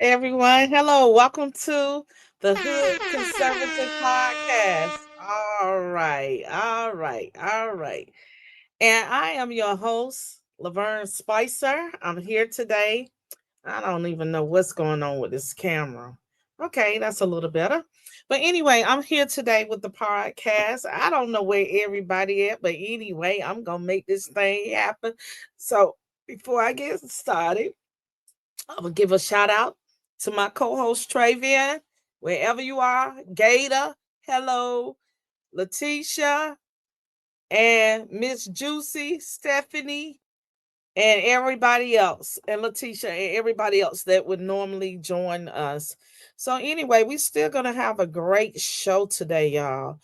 everyone. Hello, welcome to the Hood Conservative Podcast. All right. And I am your host, Laverne Spicer. I'm here today. I don't even know what's going on with this camera. Okay, that's a little better. But anyway, I'm here today with the podcast. I don't know where everybody at, but anyway, I'm gonna make this thing happen. So before I get started, I will give a shout out to my co-host Travian, wherever you are. Gator, hello, Letitia, and Miss Juicy, Stephanie, and everybody else, and Letitia and everybody else that would normally join us. So anyway, we still gonna have a great show today, y'all.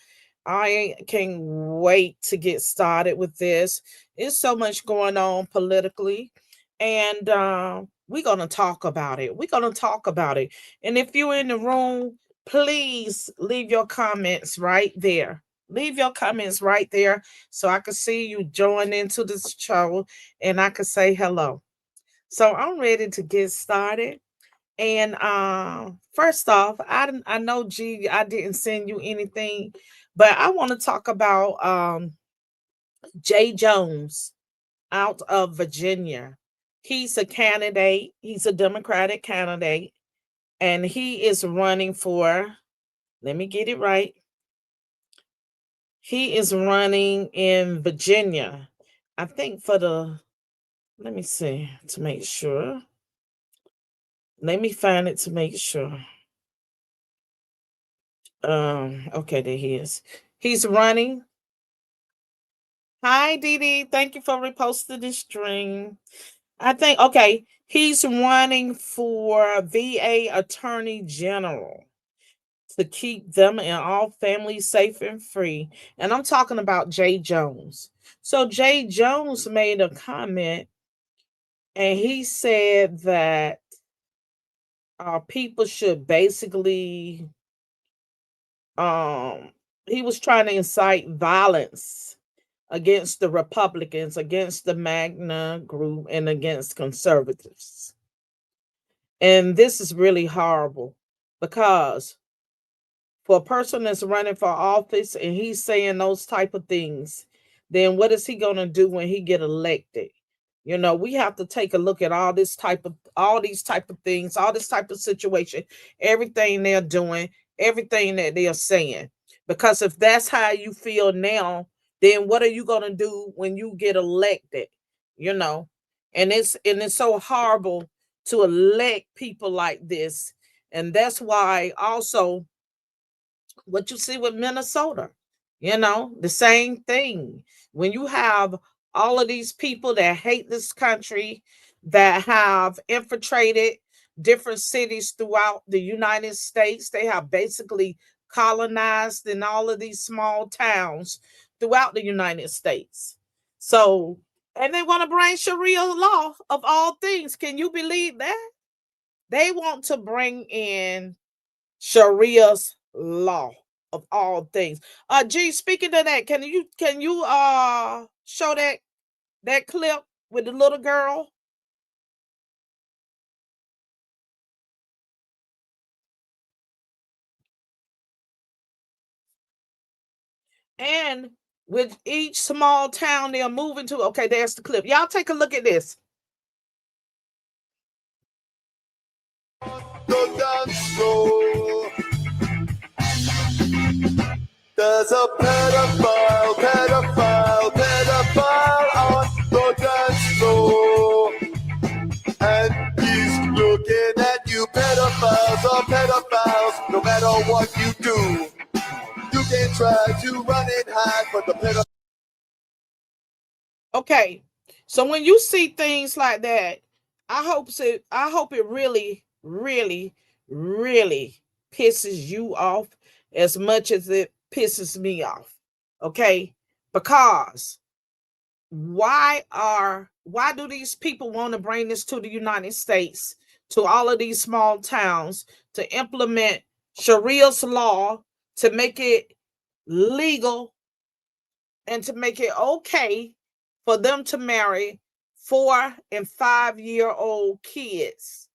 I can't wait to get started with this. There's so much going on politically, and we're gonna talk about it. We're gonna talk about it. And if you're in the room, please leave your comments right there. Leave your comments right there so I can see you join into this show and I can say hello. So I'm ready to get started. And first off, I know G, I didn't send you anything, but I want to talk about Jay Jones out of Virginia. He's a candidate, he's a Democratic candidate, and he is running for, let me get it right. He is running in Virginia. I think for the, let me see to make sure. Let me find it to make sure. Okay, there he is. He's running. Hi, Dee Dee. Thank you for reposting the stream. I think okay, he's running for VA Attorney General to keep them and all families safe and free. And I'm talking about Jay Jones. So Jay Jones made a comment and he said that people should basically um he was trying to incite violence against the Republicans, against the Magna group, and against conservatives. And this is really horrible because for a person that's running for office and he's saying those type of things, then what is he going to do when he get elected? You know, we have to take a look at all these type of things, all this type of situation, everything they're doing, everything that they're saying. Because if that's how you feel now, then what are you going to do when you get elected? You know, and it's so horrible to elect people like this. And that's why also what you see with Minnesota. You know, the same thing. When you have all of these people that hate this country, that have infiltrated different cities throughout the United States, they have basically colonized in all of these small towns throughout the United States. So, and they want to bring Sharia law of all things. Can you believe that? They want to bring in Sharia's law of all things. G, speaking of that, can you show that clip with the little girl? And with each small town they're moving to, okay, there's the clip. Y'all take a look at this. The dance floor. There's a pedophile on the dance floor. And he's looking at you, pedophiles are pedophiles. No matter what you do, you can try to run it high, but the pedophile. Okay, so when you see things like that, I hope it really, really, really pisses you off as much as it pisses me off. Okay, because why do these people want to bring this to the United States, to all of these small towns, to implement Sharia's law, to make it legal and to make it okay for them to marry 4 and 5 year old kids?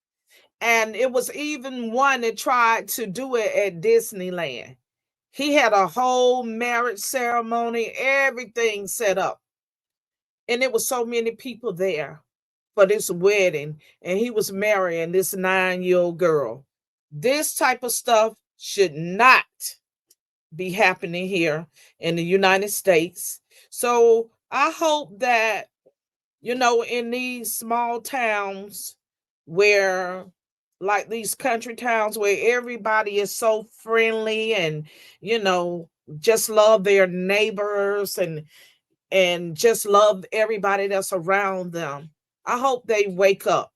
And it was even one that tried to do it at Disneyland. He had a whole marriage ceremony, everything set up. And there was so many people there for this wedding. And he was marrying this 9-year-old girl. This type of stuff should not be happening here in the United States. So I hope that, in these small towns where, like these country towns where everybody is so friendly and, just love their neighbors and just love everybody that's around them. I hope they wake up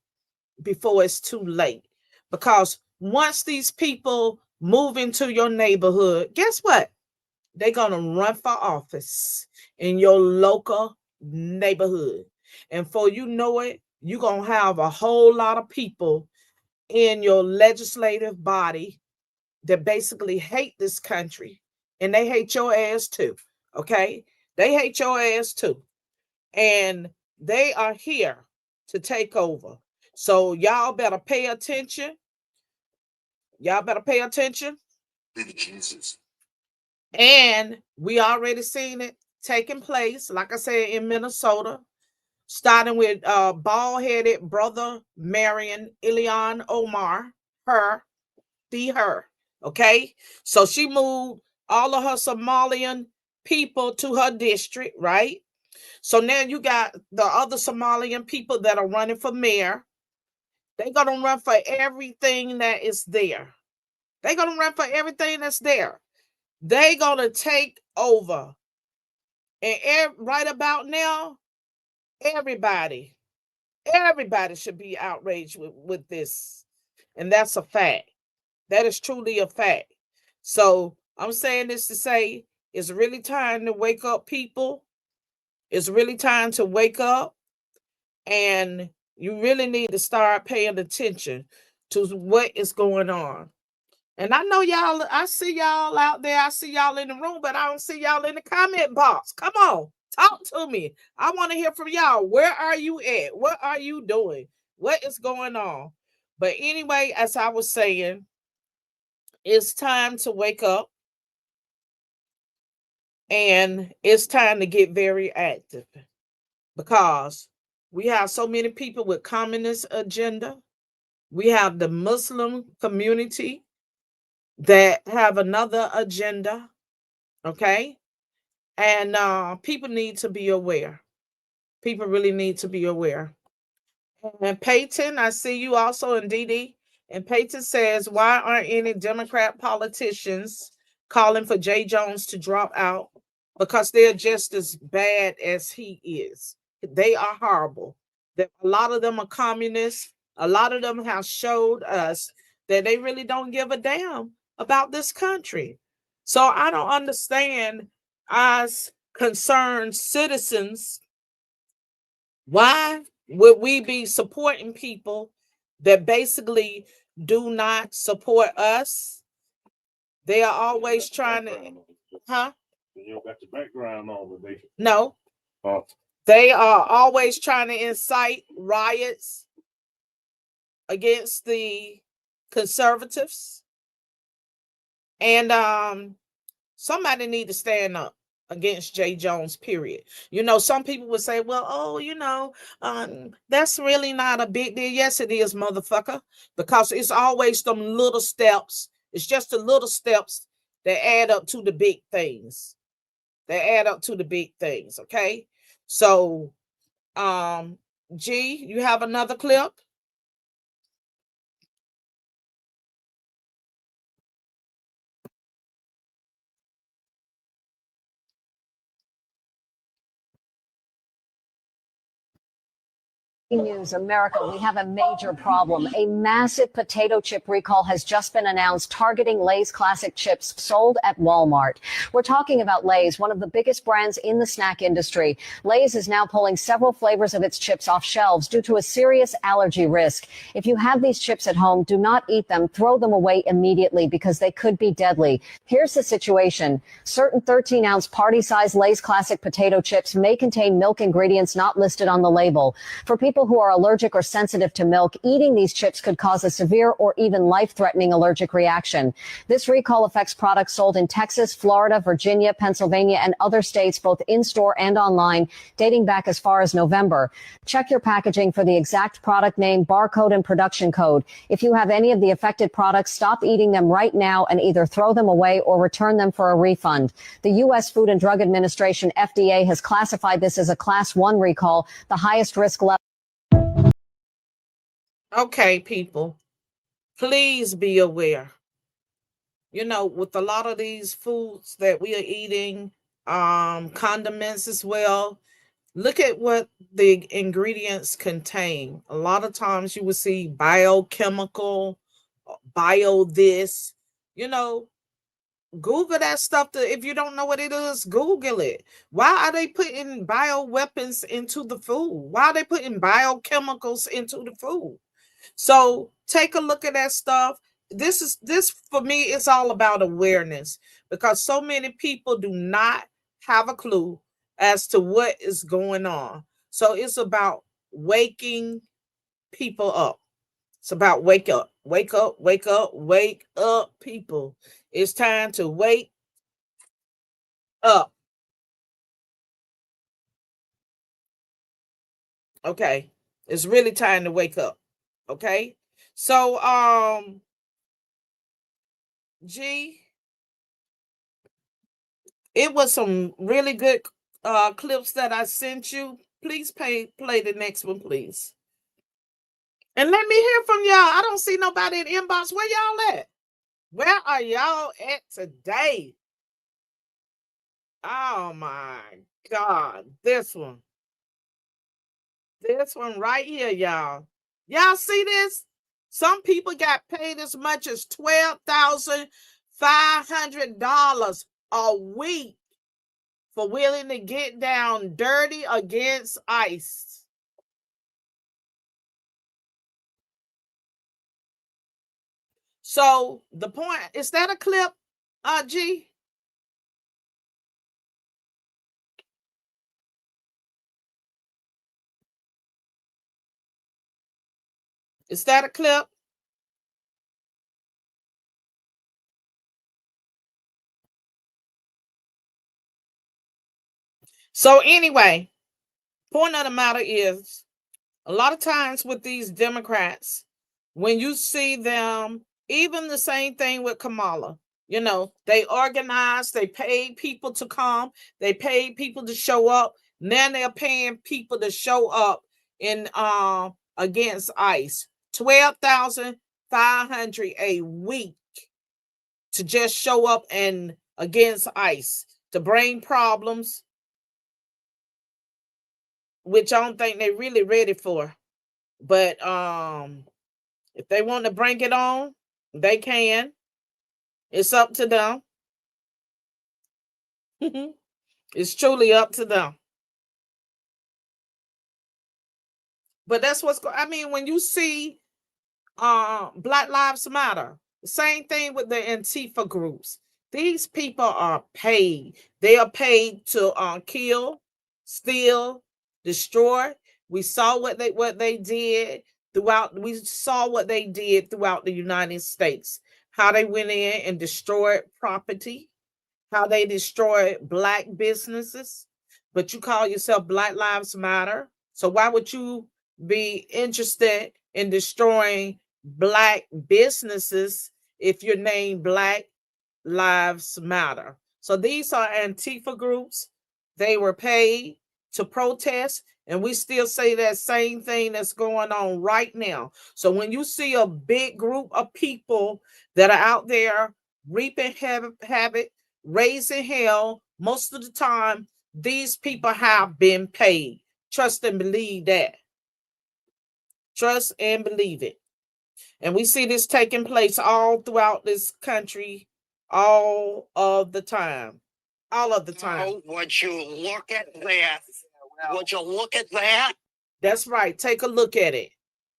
before it's too late. Because once these people move into your neighborhood, guess what? They're going to run for office in your local neighborhood. And for you know it, you're going to have a whole lot of people in your legislative body that basically hate this country. And they hate your ass too. Okay? They hate your ass too. And they are here to take over. So y'all better pay attention. Y'all better pay attention. Jesus. And we already seen it taking place, like I said, in Minnesota, starting with bald-headed brother Marion Ilhan Omar, her, her. Okay? So she moved all of her Somalian people to her district, right? So now you got the other Somalian people that are running for mayor. They're going to run for everything that is there. They're going to run for everything that's there. They're going to take over. And right about now, everybody should be outraged with this. And that's a fact. That is truly a fact. So I'm saying this to say it's really time to wake up, people. It's really time to wake up. And you really need to start paying attention to what is going on. And I know y'all, I see y'all out there, I see y'all in the room, but I don't see y'all in the comment box. Come on, talk to me. I want to hear from y'all. Where are you at? What are you doing? What is going on? But anyway, as I was saying, it's time to wake up. And it's time to get very active because we have so many people with communist agenda. We have the Muslim community that have another agenda, okay? And people need to be aware. People really need to be aware. And Peyton, I see you also in DD. And Peyton says, why aren't any Democrat politicians calling for Jay Jones to drop out? Because they're just as bad as he is. They are horrible. A lot of them are communists. A lot of them have showed us that they really don't give a damn about this country. So I don't understand, as concerned citizens, why would we be supporting people that basically do not support us? They are always trying to, huh? You don't got the background on with me. No. They are always trying to incite riots against the conservatives. And somebody need to stand up against Jay Jones, period. Some people would say, well, that's really not a big deal. Yes, it is, motherfucker, because it's always some little steps. It's just the little steps that add up to the big things. They add up to the big things, okay? So, G, you have another clip? News, America, we have a major problem. A massive potato chip recall has just been announced targeting Lay's classic chips sold at Walmart. We're talking about Lay's, one of the biggest brands in the snack industry. Lay's is now pulling several flavors of its chips off shelves due to a serious allergy risk. If you have these chips at home, do not eat them. Throw them away immediately because they could be deadly. Here's the situation. Certain 13-ounce party-sized Lay's classic potato chips may contain milk ingredients not listed on the label. For people people who are allergic or sensitive to milk, eating these chips could cause a severe or even life-threatening allergic reaction. This recall affects products sold in Texas, Florida, Virginia, Pennsylvania, and other states, both in-store and online, dating back as far as November. Check your packaging for the exact product name, barcode, and production code. If you have any of the affected products, stop eating them right now and either throw them away or return them for a refund. The U.S. Food and Drug Administration, FDA, has classified this as a Class 1 recall, the highest risk level. Okay, people, please be aware. With a lot of these foods that we are eating, condiments as well, look at what the ingredients contain. A lot of times you will see biochemical, bio this, you know, Google that stuff. If you don't know what it is, Google it. Why are they putting bio weapons into the food? Why are they putting biochemicals into the food? So take a look at that stuff. This for me, it's all about awareness, because so many people do not have a clue as to what is going on. So it's about waking people up. It's about wake up, wake up, wake up, wake up, people. It's time to wake up. Okay. It's really time to wake up. Okay. So G, it was some really good clips that I sent you. Please play the next one, please. And let me hear from y'all. I don't see nobody in the inbox. Where y'all at? Where are y'all at today? Oh my God. This one. This one right here, y'all. Y'all see this? Some people got paid as much as $12,500 a week for willing to get down dirty against ice. So the point, is that a clip, G? Is that a clip? So anyway, point of the matter is, a lot of times with these Democrats, when you see them, even the same thing with Kamala, they organized, they paid people to come, they paid people to show up. Now they're paying people to show up in against ICE. 12,500 a week to just show up and against ICE to bring problems, which I don't think they're really ready for. But if they want to bring it on, they can. It's up to them. It's truly up to them. But that's I mean, when you see Black Lives Matter, the same thing with the Antifa groups. These people are paid. They are paid to kill, steal, destroy. We saw what they did throughout. We saw what they did throughout the United States. How they went in and destroyed property, how they destroyed Black businesses, but you call yourself Black Lives Matter. So why would you be interested in destroying Black businesses if you're named Black Lives Matter? So these are Antifa groups. They were paid to protest, and we still say that same thing that's going on right now. So when you see a big group of people that are out there reaping havoc, raising hell, most of the time, these people have been paid. Trust and believe that. Trust and believe it. And we see this taking place all throughout this country all of the time. All of the time. Oh, would you look at that? Would you look at that? That's right. Take a look at it.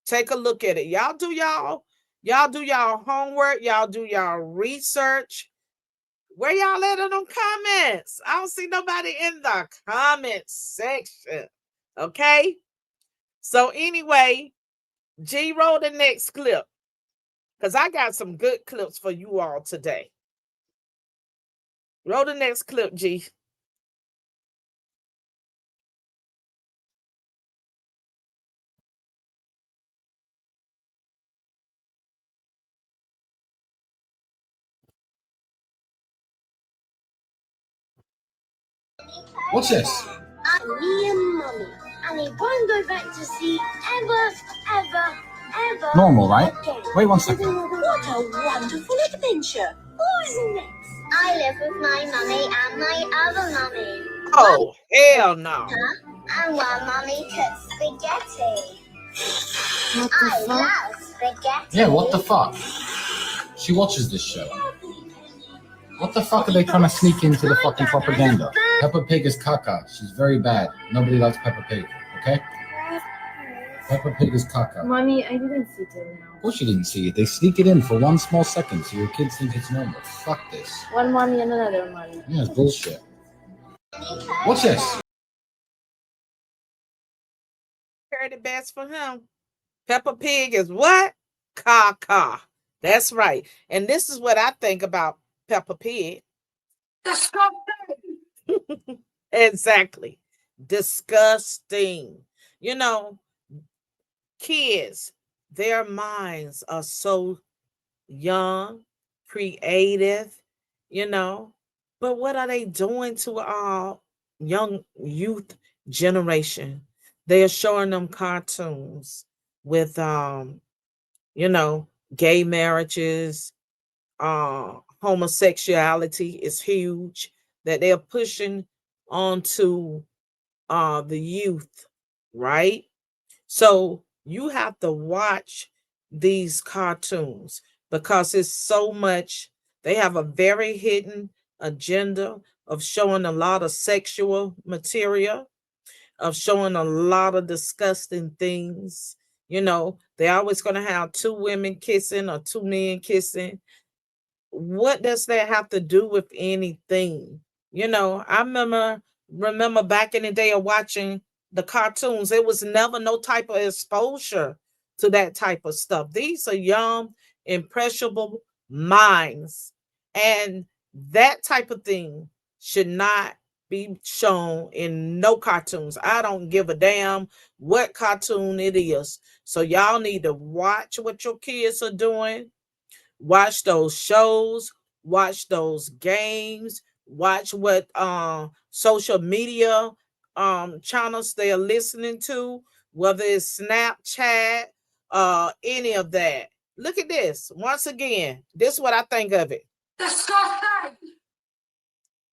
Take a look at it. Y'all do y'all homework. Y'all do y'all research. Where y'all at in them comments? I don't see nobody in the comment section. Okay? So anyway, G, roll the next clip because I got some good clips for you all today. Roll the next clip, G. What's this? Me and Mummy, and it won't go back to sea ever, ever, ever. Normal, right? Again. Wait 1 second. What a wonderful adventure! Who is next? I live with my mummy and my other mummy. Oh, hell no. And one mummy cooks spaghetti. I love spaghetti. Yeah, what the fuck? She watches this show. What the fuck are they trying to sneak into the fucking propaganda? Peppa Pig is caca. She's very bad. Nobody likes Peppa Pig, okay? Peppa Pig is caca. Mommy, I didn't see it now. Of course you didn't see it. They sneak it in for 1 small second so your kids think it's normal. Fuck this. One mommy and another mommy. Yeah, it's bullshit. What's this? Heard it best for him. Peppa Pig is what? Caca. That's right. And this is what I think about Peppa Pig. Exactly. Disgusting. You know, kids, their minds are so young, creative, you know. But what are they doing to our young youth generation? They are showing them cartoons with you know, gay marriages, homosexuality is huge that they're pushing onto the youth, right? So you have to watch these cartoons because it's so much. They have a very hidden agenda of showing a lot of sexual material, of showing a lot of disgusting things. You know, they're always going to have two women kissing or two men kissing. What does that have to do with anything? You know, I remember back in the day of watching the cartoons, there was never no type of exposure to that type of stuff. These are young, impressionable minds. And that type of thing should not be shown in no cartoons. I don't give a damn what cartoon it is. So y'all need to watch what your kids are doing, watch those shows, watch those games, watch what social media channels they are listening to, whether it's Snapchat, any of that. Look at this. Once again, this is what I think of it.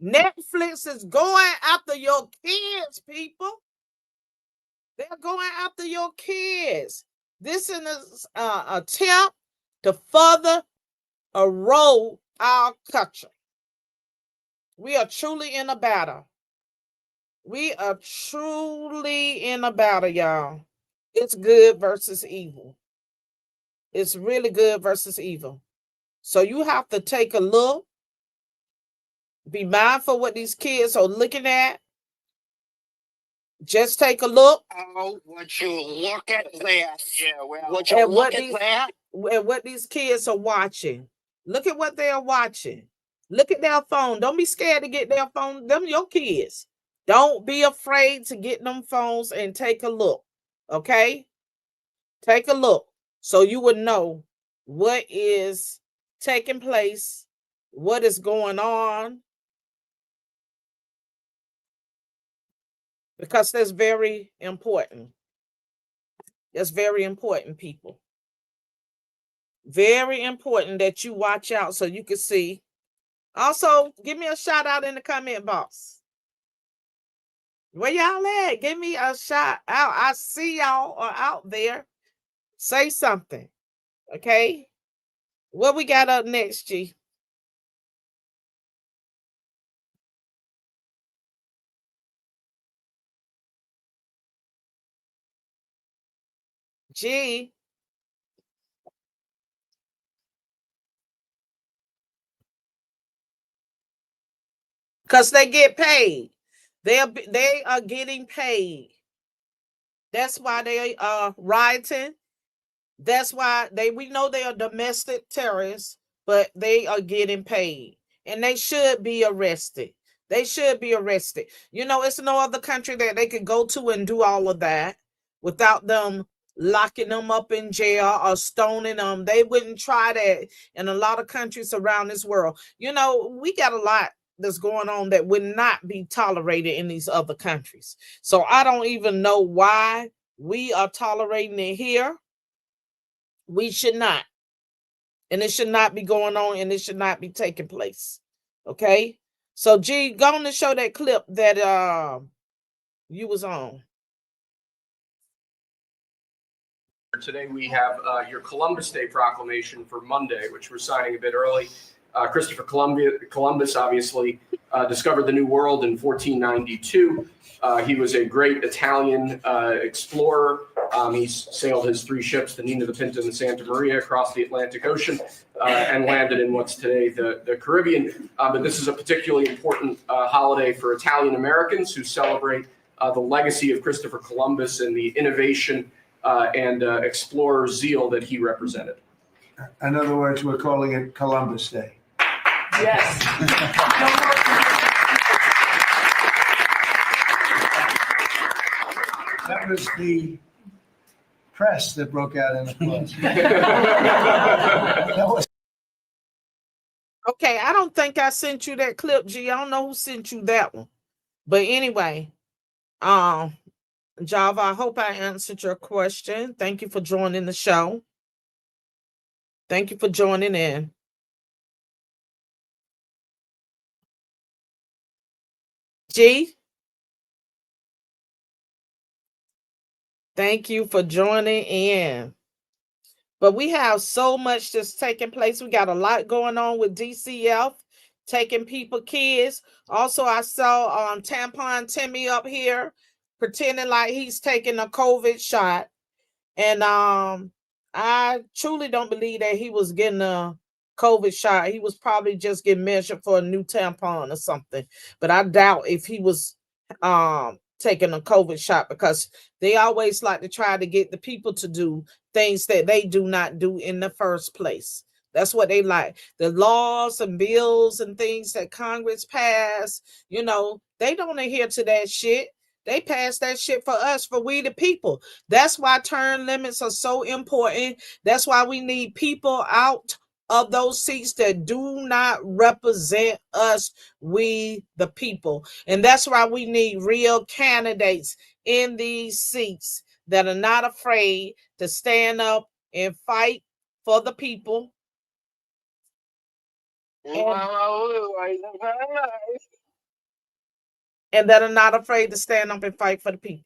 Netflix is going after your kids, people. They're going after your kids. This is an attempt to further erode our culture. We are truly in a battle. We are truly in a battle, y'all. It's good versus evil. It's really good versus evil. So you have to take a look, be mindful what these kids are looking at. Just take a look. Oh, would you look at that? Yeah, well, would you look at that? And what these kids are watching. Look at what they are watching. Look at their phone. Don't be scared to get their phone. Them your kids. Don't be afraid to get them phones and take a look. Okay? Take a look so you would know what is taking place, what is going on, because that's very important. That's very important, people. Very important that you watch out so you can see. Also, give me a shout out in the comment box. Where y'all at? Give me a shout out. I see y'all are out there. Say something. Okay. What we got up next, G? G. Because they get paid. They are getting paid. That's why they are rioting. That's why we know they are domestic terrorists, but they are getting paid. And they should be arrested. They should be arrested. You know, it's no other country that they could go to and do all of that without them locking them up in jail or stoning them. They wouldn't try that in a lot of countries around this world. You know, we got a lot that's going on that would not be tolerated in these other countries. So I don't even know why we are tolerating it here. We should not. And it should not be going on, and it should not be taking place. Okay? So G, go on and show that clip that you was on. Today we have your Columbus Day proclamation for Monday, which we're signing a bit early. Christopher Columbus obviously discovered the New World in 1492. He was a great Italian explorer. He sailed his 3 ships, the Nina, the Pinta, and the Santa Maria, across the Atlantic Ocean and landed in what's today the Caribbean. But this is a particularly important holiday for Italian Americans who celebrate the legacy of Christopher Columbus and the innovation and explorer zeal that he represented. In other words, we're calling it Columbus Day. Yes. That was the press that broke out in applause. That was Okay, I don't think I sent you that clip, G. I don't know who sent you that one. But anyway, Java, I hope I answered your question. Thank you for joining the show. Thank you for joining in. G, thank you for joining in. But we have so much that's taking place. We got a lot going on with DCF, taking people, kids. Also, I saw Tampon Timmy up here pretending like he's taking a COVID shot. And I truly don't believe that he was getting a COVID shot. He was probably just getting measured for a new tampon or something. But I doubt if he was taking a COVID shot, because they always like to try to get the people to do things that they do not do in the first place. That's what they like. The laws and bills and things that Congress passed, you know, they don't adhere to that shit. They pass that shit for us, for we the people. That's why term limits are so important. That's why we need people out of those seats that do not represent us, we the people. And that's why we need real candidates in these seats that are not afraid to stand up and fight for the people. And that are not afraid to stand up and fight for the people.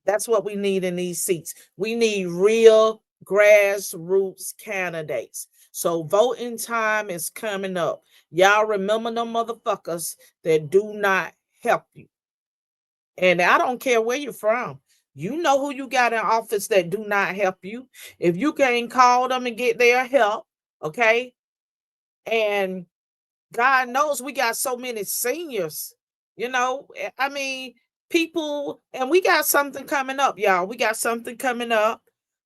That's what we need in these seats. We need real grassroots candidates. So voting time is coming up. Y'all remember them motherfuckers that do not help you. And I don't care where you're from. You know who you got in office that do not help you. If you can't call them and get their help, okay? And God knows we got so many seniors, you know. I mean, people, and we got something coming up, y'all. We got something coming up.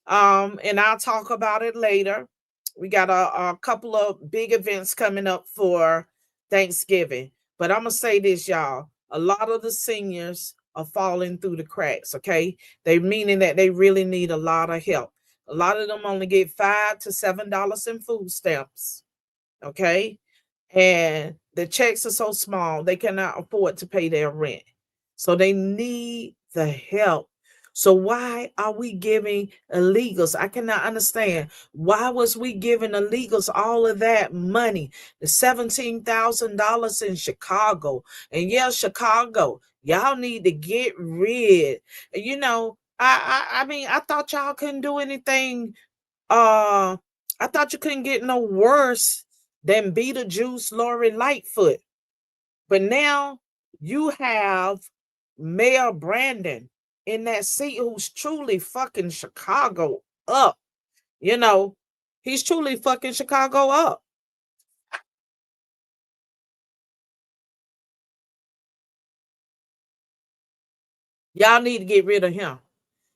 And I'll talk about it later. We got a couple of big events coming up for Thanksgiving. But I'm gonna say this, y'all. A lot of the seniors are falling through the cracks, okay? They meaning that they really need a lot of help. A lot of them only get $5 to $7 in food stamps, okay? And the checks are so small, they cannot afford to pay their rent. So they need the help. So why are we giving illegals? I cannot understand. Why was we giving illegals all of that money? The $17,000 in Chicago. And yeah, Chicago, y'all need to get rid. You know, I mean, I thought y'all couldn't do anything. I thought you couldn't get no worse than Beetlejuice Lori Lightfoot. But now you have Mayor Brandon in that seat, who's truly fucking Chicago up. You know, he's truly fucking Chicago up. Y'all need to get rid of him.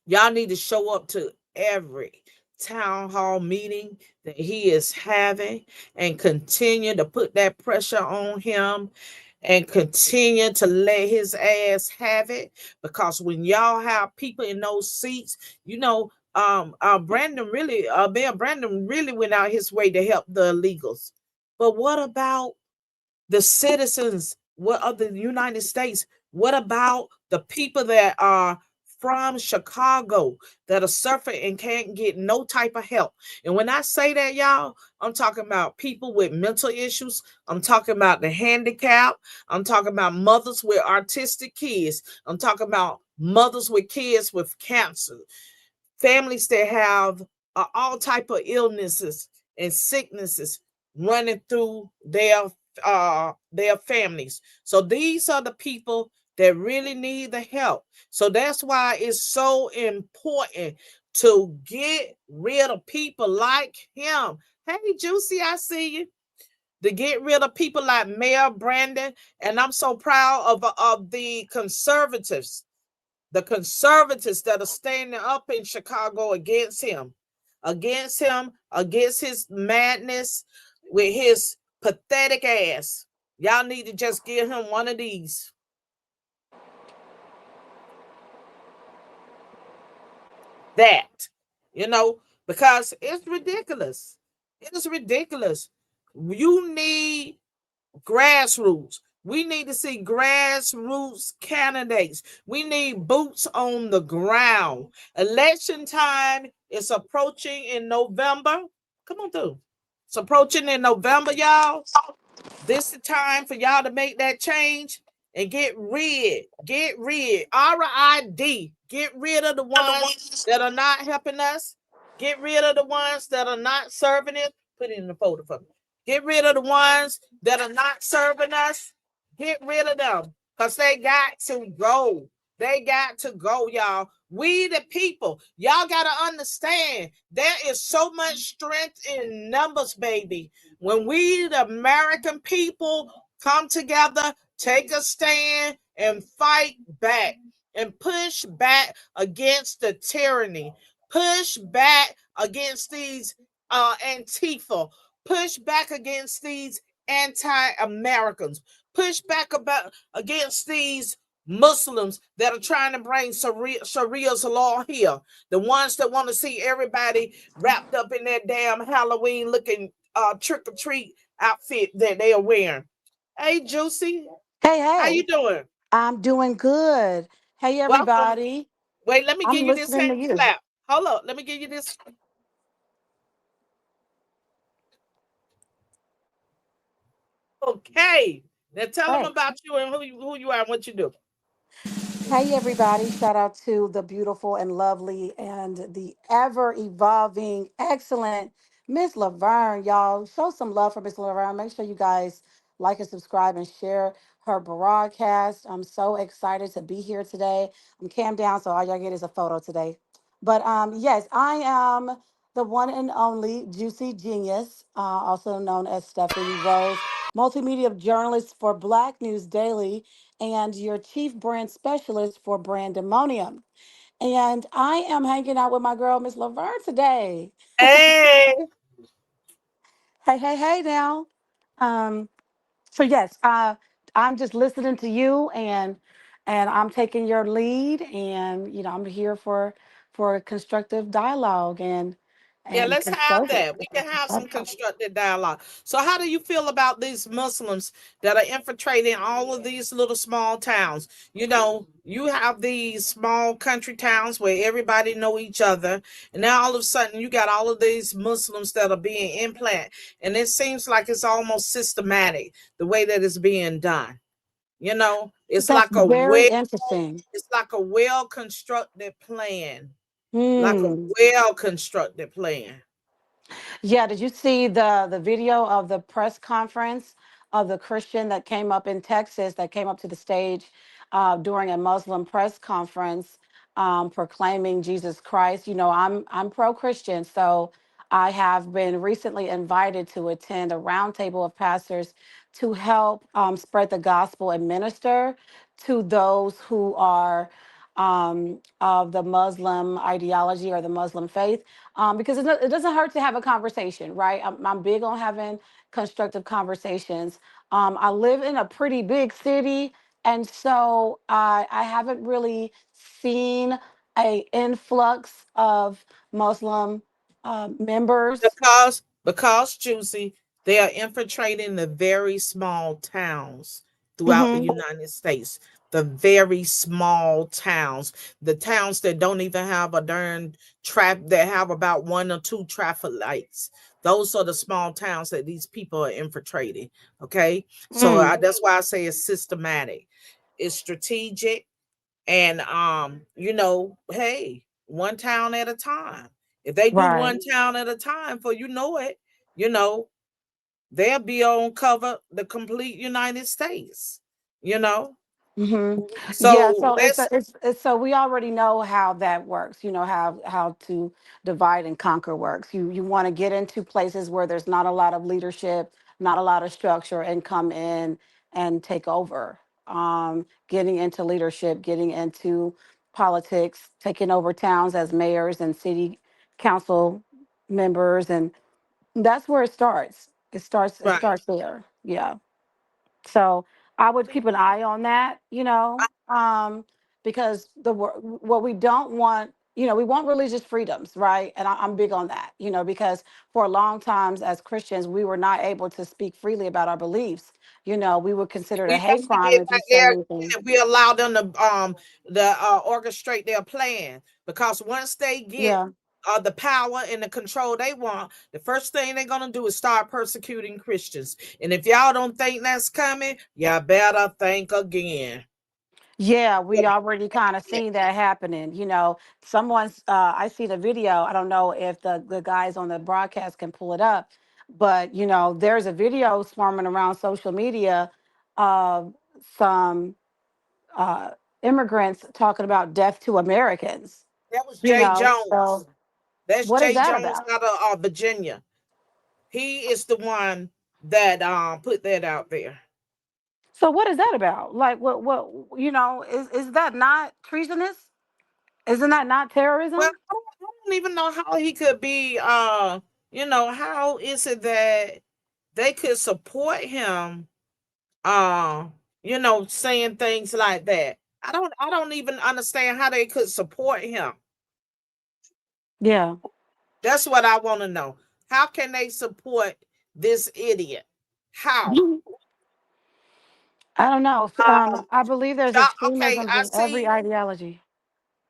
Y'all need to show up to every town hall meeting that he is having and continue to put that pressure on him and continue to let his ass have it. Because when y'all have people in those seats, you know, Mayor Brandon really went out his way to help the illegals. But what about the citizens of the United States? What about the people that are from Chicago that are suffering and can't get no type of help? And when I say that, y'all, I'm talking about people with mental issues. I'm talking about the handicap. I'm talking about mothers with autistic kids. I'm talking about mothers with kids with cancer, families that have all type of illnesses and sicknesses running through their families. So these are the people that really need the help. So that's why it's so important to get rid of people like him. Hey, Juicy, I see you. To get rid of people like Mayor Brandon, and I'm so proud of the conservatives that are standing up in Chicago against his madness with his pathetic ass. Y'all need to just give him one of these. That, you know, because it's ridiculous. It is ridiculous. You need grassroots. We need to see grassroots candidates. We need boots on the ground. Election time is approaching in November. Come on through. It's approaching in November, y'all. This is the time for y'all to make that change and get rid, RID, get rid of the ones that are not helping us, get rid of the ones that are not serving it. Put it in the folder for me. Get rid of the ones that are not serving us. Get rid of them because they got to go. They got to go, y'all. We the people, y'all got to understand there is so much strength in numbers, baby. When we, the American people, come together, take a stand, and fight back and push back against the tyranny, push back against these Antifa, push back against these anti-Americans, push back against these Muslims that are trying to bring Sharia's law here. The ones that want to see everybody wrapped up in their damn Halloween looking trick or treat outfit that they are wearing. Hey, Juicy, Hey, how you hey, doing? I'm doing good. Hey, Welcome. everybody. Wait, let me I'm give you this listening hand to you. clap. Hold up, let me give you this. Okay. Now tell them Hey. about you and who you are and what you do. Hey, everybody. Shout out to the beautiful and lovely and the ever evolving, excellent Miss Laverne. Y'all, show some love for Miss Laverne. Make sure you guys like and subscribe and share her broadcast. I'm so excited to be here today. I'm cam down, so all y'all get is a photo today. But yes, I am the one and only Juicy Genius, also known as Stephanie Rose, multimedia journalist for Black News Daily and your chief brand specialist for Brandemonium. And I am hanging out with my girl, Miss Laverne, today. Hey. Hey, hey, hey now. Um, so yes, I'm just listening to you and I'm taking your lead and I'm here for constructive dialogue Yeah, and let's have conservative. that. We can have some constructive dialogue. So, how do you feel about these Muslims that are infiltrating all of these little small towns? You know, you have these small country towns where everybody know each other, and now all of a sudden you got all of these Muslims that are being implanted, and it seems like it's almost systematic the way that it's being done. You know, That's very interesting. it's like a well constructed plan, like a Hmm. well constructed plan. Yeah, did you see the video of the press conference of the Christian that came up in Texas that came up to the stage during a Muslim press conference proclaiming Jesus Christ? I'm pro-Christian, so I have been recently invited to attend a roundtable of pastors to help spread the gospel and minister to those who are of the Muslim ideology or the Muslim faith, because it doesn't hurt to have a conversation, right? I'm big on having constructive conversations. I live in a pretty big city, and so I haven't really seen a influx of Muslim members. Because Juicy, they are infiltrating the very small towns throughout the Hmm. United States. The very small towns, the towns that don't even have a darn trap, that have about 1 or 2 traffic lights. Those are the small towns that these people are infiltrating. Okay, so Mm, that's why I say it's systematic, it's strategic, and hey, one town at a time. If they do right. one town at a time, for it, you know they'll be on cover the complete United States. you know Hmm. Yeah, so so let's it's so we already know how that works. You know how to divide and conquer works. You want to get into places where there's not a lot of leadership, not a lot of structure, and come in and take over. Getting into leadership, getting into politics, taking over towns as mayors and city council members, and that's where it starts. It right. starts there. Yeah. So I would keep an eye on that, because what we don't want, we want religious freedoms, right? And I'm big on that, because for a long times as Christians, we were not able to speak freely about our beliefs. We were considered a We got hate to crime get if you back say there, anything. and we allow them to orchestrate their plan, because once they get Yeah. the power and the control they want, the first thing they're gonna do is start persecuting Christians. And if y'all don't think that's coming, y'all better think again. Yeah, we already kind of seen that happening. I see the video. I don't know if the guys on the broadcast can pull it up, but there's a video swarming around social media of some uh, immigrants talking about death to Americans. That was Jay Jones. So That's what is Jay that Jones about? out of Virginia. He is the one that put that out there. So what is that about? Like is that not treasonous? Isn't that not Well, terrorism? I don't even know how he could be. How is it that they could support him? Uh, saying things like that. I don't even understand how they could support him. Yeah. That's what I want to know. How can they support this idiot? How? I don't know. Um, I believe there's okay, extremisms in every ideology.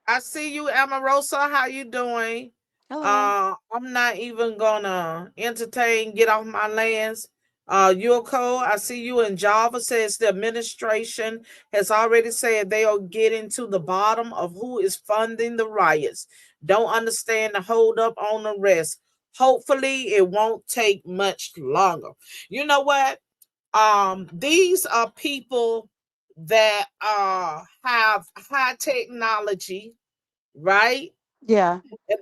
I see you, Amarosa. How you doing? Hello. I'm not even gonna entertain. Get off my lands. Yulko, I see you in Java. Says the administration has already said they are getting to the bottom of who is funding the riots. Don't understand the hold up on the rest. Hopefully, it won't take much longer. You know what? These are people that have high technology, right? Yeah. And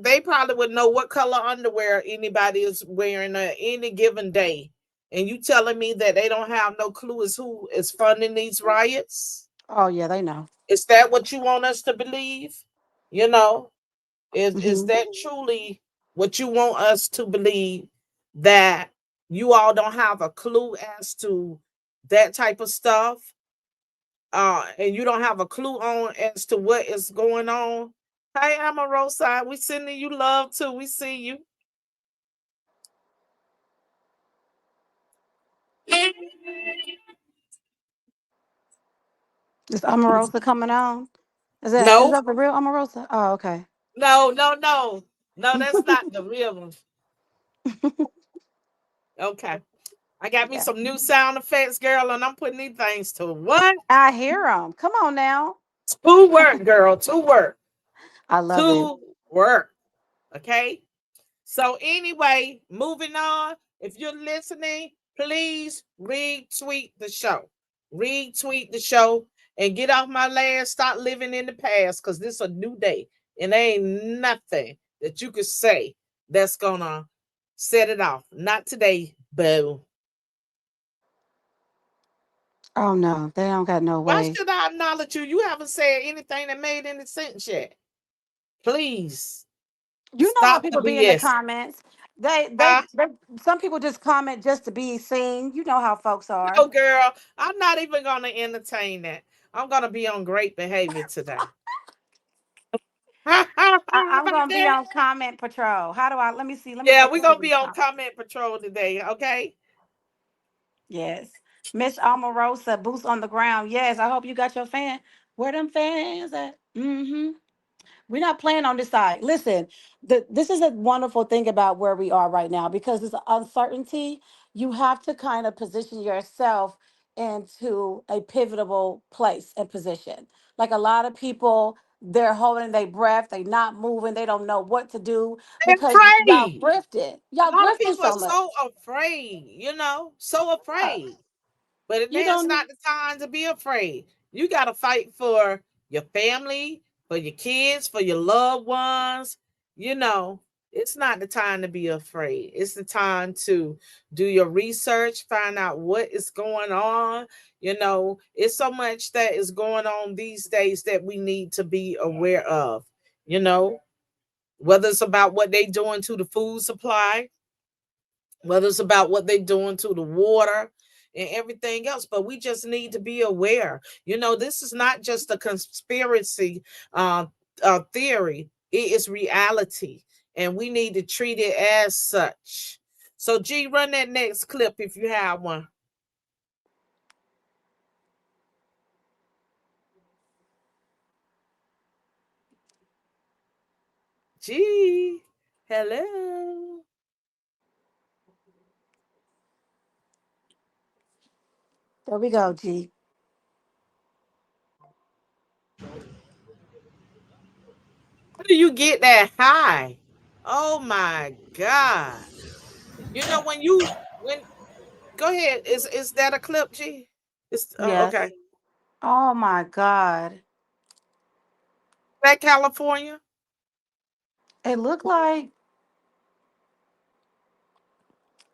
they probably would know what color underwear anybody is wearing any given day. And you telling me that they don't have no clue as who is funding these riots? Oh yeah, they know. Is that what you want us to believe? You know, is Hmm. that truly what you want us to believe, that you all don't have a clue as to that type of stuff? And you don't have a clue on as to what is going on? Hey, Amarosa, we sending you love too. We see you. Is Omarosa coming on? Is No, that the real Omarosa? Oh, okay. no, no, no, no. That's not the real one. Okay, I got me Yeah. some new sound effects, girl, and I'm putting these things to what? I hear them. Come on now. To work, girl. To work. I love it. To work. Okay. So anyway, moving on. If you're listening, please retweet the show. Retweet the show and get off my land. Stop living in the past, because this is a new day. And there ain't nothing that you could say that's gonna set it off. Not today, boo. Oh no, they don't got no Why way. should I acknowledge you? You haven't said anything that made any sense yet. Please You know how stop the people be in the BS. comments. They, they, Huh? they some people just comment just to be seen. You know how folks are. No, girl, I'm not even going to entertain that. I'm going to be on great behavior today. I'm gonna be Okay? on comment patrol. How do I? Let me see. Let me Yeah, take we're you to going to these be on comments. comment patrol today. Okay? Yes, Miss Omarosa, boots on the ground. Yes, I hope you got your fan. Where them fans at? Mm-hmm. We're not playing on this side. Listen, this is a wonderful thing about where we are right now because it's uncertainty. You have to kind of position yourself into a pivotal place and position. Like a lot of people, they're holding their breath, they not moving, they don't know what to do They're because y'all afraid. grifted. A Y'all lot of grifting people are so much. so afraid, so Yeah. afraid. But You it's don't not the time to be afraid. You got to fight for your family, for your kids, for your loved ones. You know, it's not the time to be afraid. It's the time to do your research, find out what is going on. It's so much that is going on these days that we need to be aware of, you know, whether it's about what they're doing to the food supply, whether it's about what they're doing to the water and everything else. But we just need to be aware. This is not just a conspiracy uh, theory, it is reality, and we need to treat it as such. So, G, run that next clip if you have one. G, hello. There we go, G. How do you get that high? Oh my God. When go ahead. Is that a clip, G? It's Yes. okay. Oh my God. That California? It looked like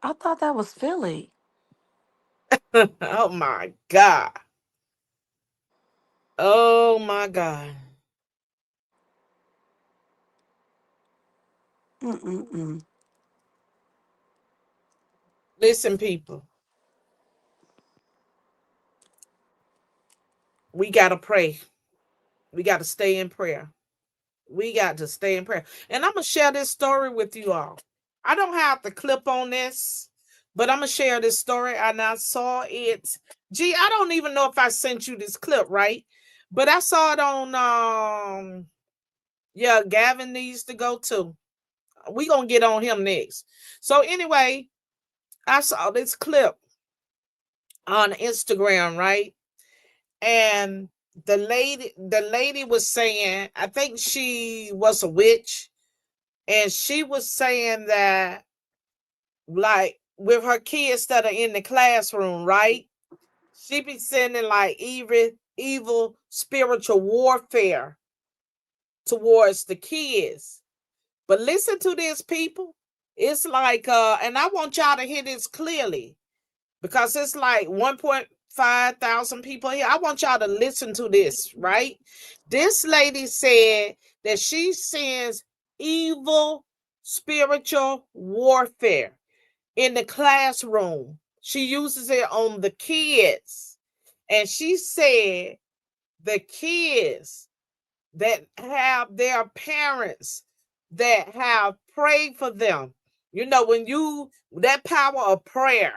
I thought that was Philly. Oh my God. Oh my God. Mm-mm-mm. Listen, people, we got to pray. We got to stay in prayer. We got to stay in prayer. And I'm going to share this story with you all. I don't have the clip on this, but I'm going to share this story. And I saw it. Gee, I don't even know if I sent you this clip, right? But I saw it on, yeah, Gavin needs to go too. We going to get on him next. So anyway, I saw this clip on Instagram, right? And the lady was saying, I think she was a witch, and she was saying that, like, with her kids that are in the classroom, right? She be sending like evil spiritual warfare towards the kids. But listen to this, people. It's like and I want y'all to hear this clearly, because it's like 1.5 thousand people here. I want y'all to listen to this, right? This lady said that she sends evil spiritual warfare in the classroom. She uses it on the kids. And she said the kids that have their parents that have prayed for them. When that power of prayer,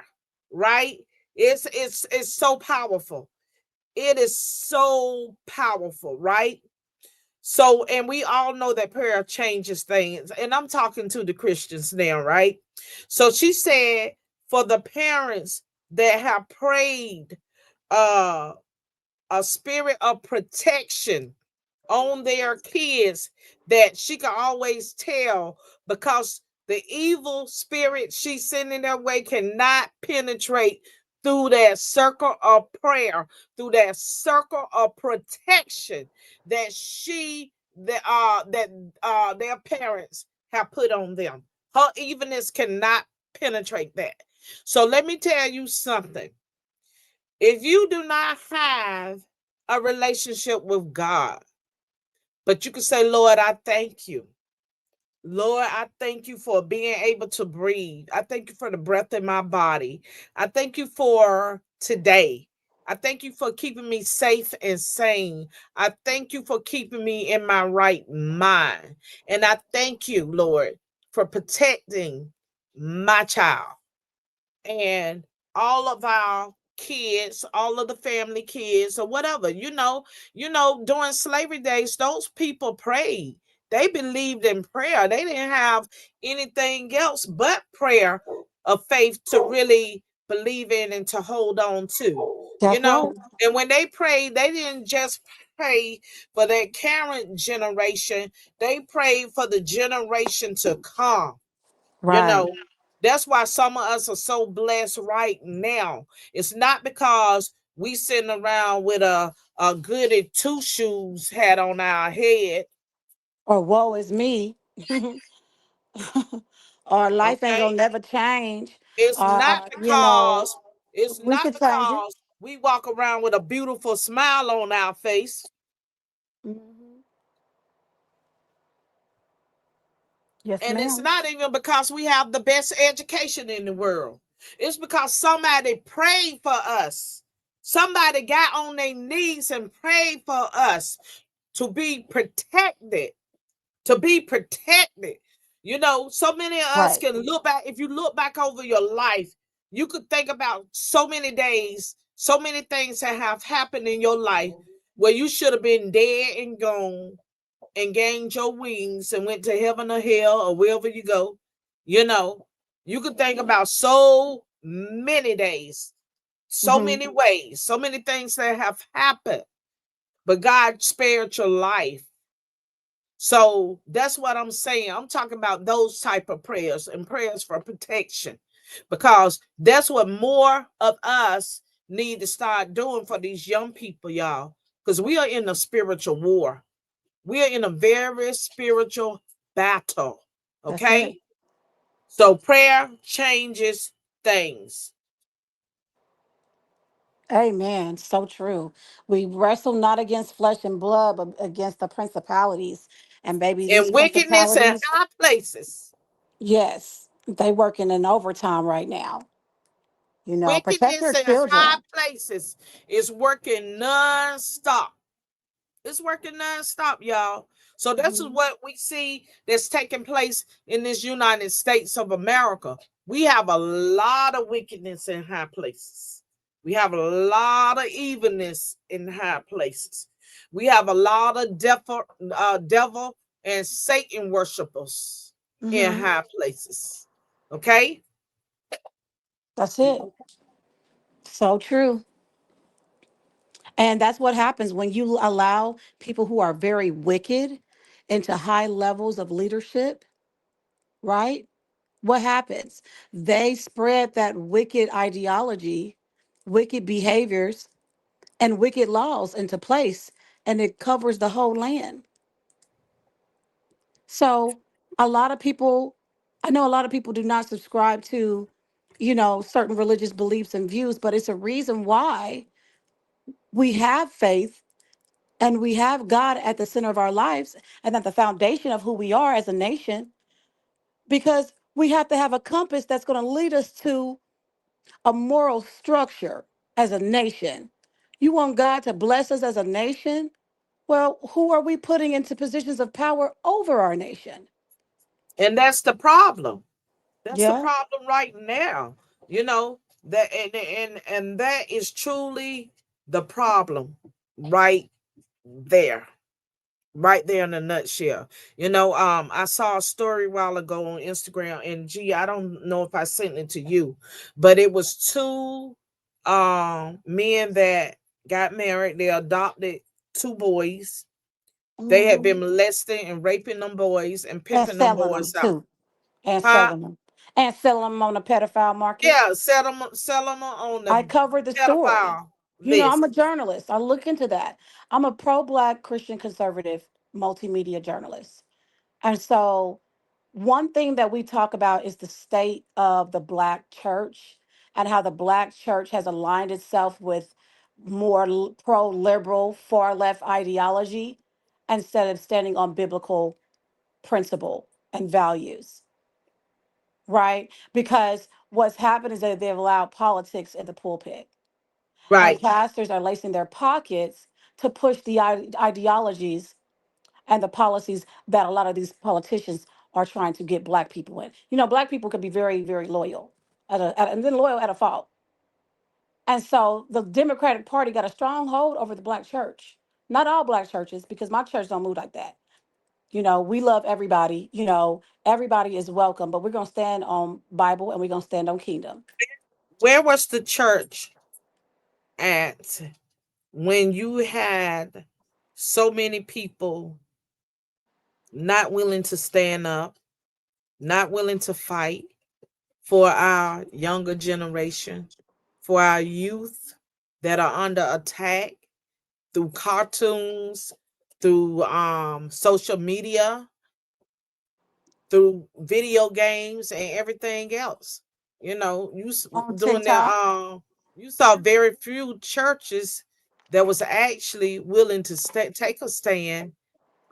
right? It's so powerful. It is so powerful, right? So, and we all know that prayer changes things. And I'm talking to the Christians now, right? So she said, for the parents that have prayed uh a spirit of protection on their kids, that she can always tell, because the evil spirit she's sending their way cannot penetrate through that circle of prayer, through that circle of protection that their parents have put on them. Her evilness cannot penetrate that. So let me tell you something. If you do not have a relationship with God, but you can say, Lord, I thank you. Lord, I thank you for being able to breathe. I thank you for the breath in my body. I thank you for today. I thank you for keeping me safe and sane. I thank you for keeping me in my right mind. And I thank you, Lord, for protecting my child and all of our kids, all of the family kids or whatever. During slavery days, those people prayed. They believed in prayer. They didn't have anything else but prayer of faith to really believe in and to hold on to. You That's know, right. and when they prayed, they didn't just pray for their current generation, they prayed for the generation to come. You Right. know, that's why some of us are so blessed right now. It's not because we sitting around with a goody two shoes hat on our head. Or woe is me. Or life ain't Okay, gonna never change. it's not You know, because it's we not could change it. because we walk around with a beautiful smile on our face. Mhm. Yes, And it's ma'am. not even because we have the best education in the world. It's because somebody prayed for us. Somebody got on their knees and prayed for us to be protected. To be protected. So many of us Right. can look back. If you look back over your life, you could think about so many days, so many things that have happened in your life where you should have been dead and gone and gained your wings and went to heaven or hell or wherever you go. You know, you could think about so many days, so Hmm. many ways, so many things that have happened, but God spared your life. So that's what I'm saying. I'm talking about those type of prayers and prayers for protection, because that's what more of us need to start doing for these young people, y'all, because we are in a spiritual war. We are in a very spiritual battle. That's it. Okay? So prayer changes things. Amen. So true. We wrestle not against flesh and blood, but against the principalities. And baby, these And wickedness in principalities, high places. yes, they working in overtime right now. Protect your Wickedness in high children. places is working non-stop. It's working nonstop, y'all. So this is Hmm. what we see that's taking place in this United States of America. We have a lot of wickedness in high places. We have a lot of evilness in high places. We have a lot of devil and Satan worshipers in Hmm. high places. Okay? That's it. So true. And that's what happens when you allow people who are very wicked into high levels of leadership, right? What happens? They spread that wicked ideology, wicked behaviors, and wicked laws into place, and it covers the whole land. So, a lot of people, I know a lot of people do not subscribe to, certain religious beliefs and views, but it's a reason why we have faith and we have God at the center of our lives and at the foundation of who we are as a nation, because we have to have a compass that's going to lead us to a moral structure as a nation. You want God to bless us as a nation? Well, who are we putting into positions of power over our nation? And that's the problem. That's the Yeah, problem right now. You know that and that is truly the problem right there. Right there in a nutshell. I saw a story a while ago on Instagram, and gee, I don't know if I sent it to you, but it was two men that got married. They adopted two boys. They had hmm been molesting and raping them boys and and pimping them selling them boys out. too, and Huh? selling them, and selling them on the pedophile market. Yeah, sell them on I the covered the story. pedophile list. I'm a journalist. I look into that. I'm a pro-black Christian conservative multimedia journalist. And so, one thing that we talk about is the state of the black church and how the black church has aligned itself with more pro liberal, far left ideology instead of standing on biblical principle and values, right? Because what's happened is that they've allowed politics in the pulpit, and Right. pastors are lacing their pockets to push the ideologies and the policies that a lot of these politicians are trying to get black people in. You know, black people can be very, very loyal and then loyal at a fault. And so the Democratic Party got a strong hold over the black church. Not all black churches, because my church don't move like that. You know, we love everybody. You know, everybody is welcome, but we're gonna stand on Bible and we're gonna stand on kingdom. Where was the church at when you had so many people not willing to stand up, not willing to fight for our younger generation, for our youth that are under attack through cartoons, through social media, through video games and everything else. You know, On doing the TikTok. you saw very few churches that was actually willing to take a stand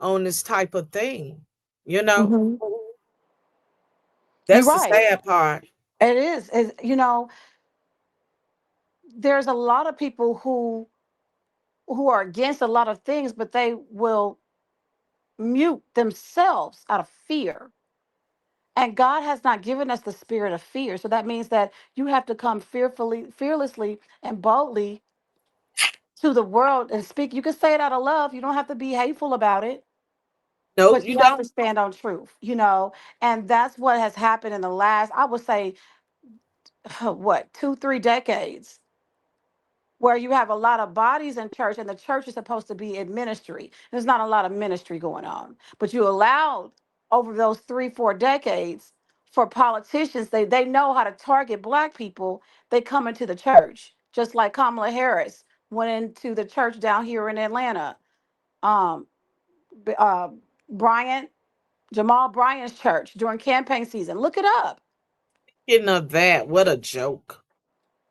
on this type of thing. You know, Hmm. You're that's the right. sad part. It is. You know, there's a lot of people who are against a lot of things, but they will mute themselves out of fear. And God has not given us the spirit of fear. So that means that you have to come fearlessly, and boldly to the world and speak. You can say it out of love. You don't have to be hateful about it, No, but you you have to don't. stand on truth, you know. And that's what has happened in the last, I would say, what, 2, 3 decades, where you have a lot of bodies in church, and the church is supposed to be in ministry. There's not a lot of ministry going on, but you allowed over those 3, 4 decades for politicians. They know how to target black people. They come into the church, just like Kamala Harris went into the church down here in Atlanta. Um, uh, Bryant, Jamal Bryant's church during campaign season. Look it up. Speaking of that, what a joke.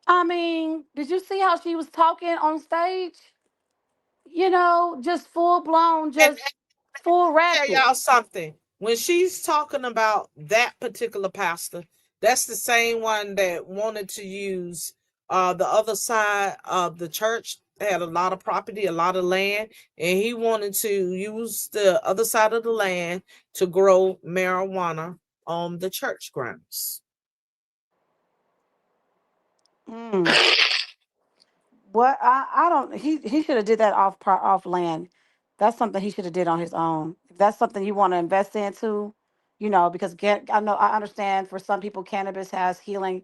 I mean, did you see how she was talking on stage? You know, just full blown, And just full tell ratchet. y'all something. When she's talking about that particular pastor, that's the same one that wanted to use the other side of the church. Had a lot of property, a lot of land, and he wanted to use the other side of the land to grow marijuana on the church grounds. Mm. What I don't, he should have did that off land. That's something he should have did on his own. If that's something you want to invest into, you know, because I understand for some people cannabis has healing,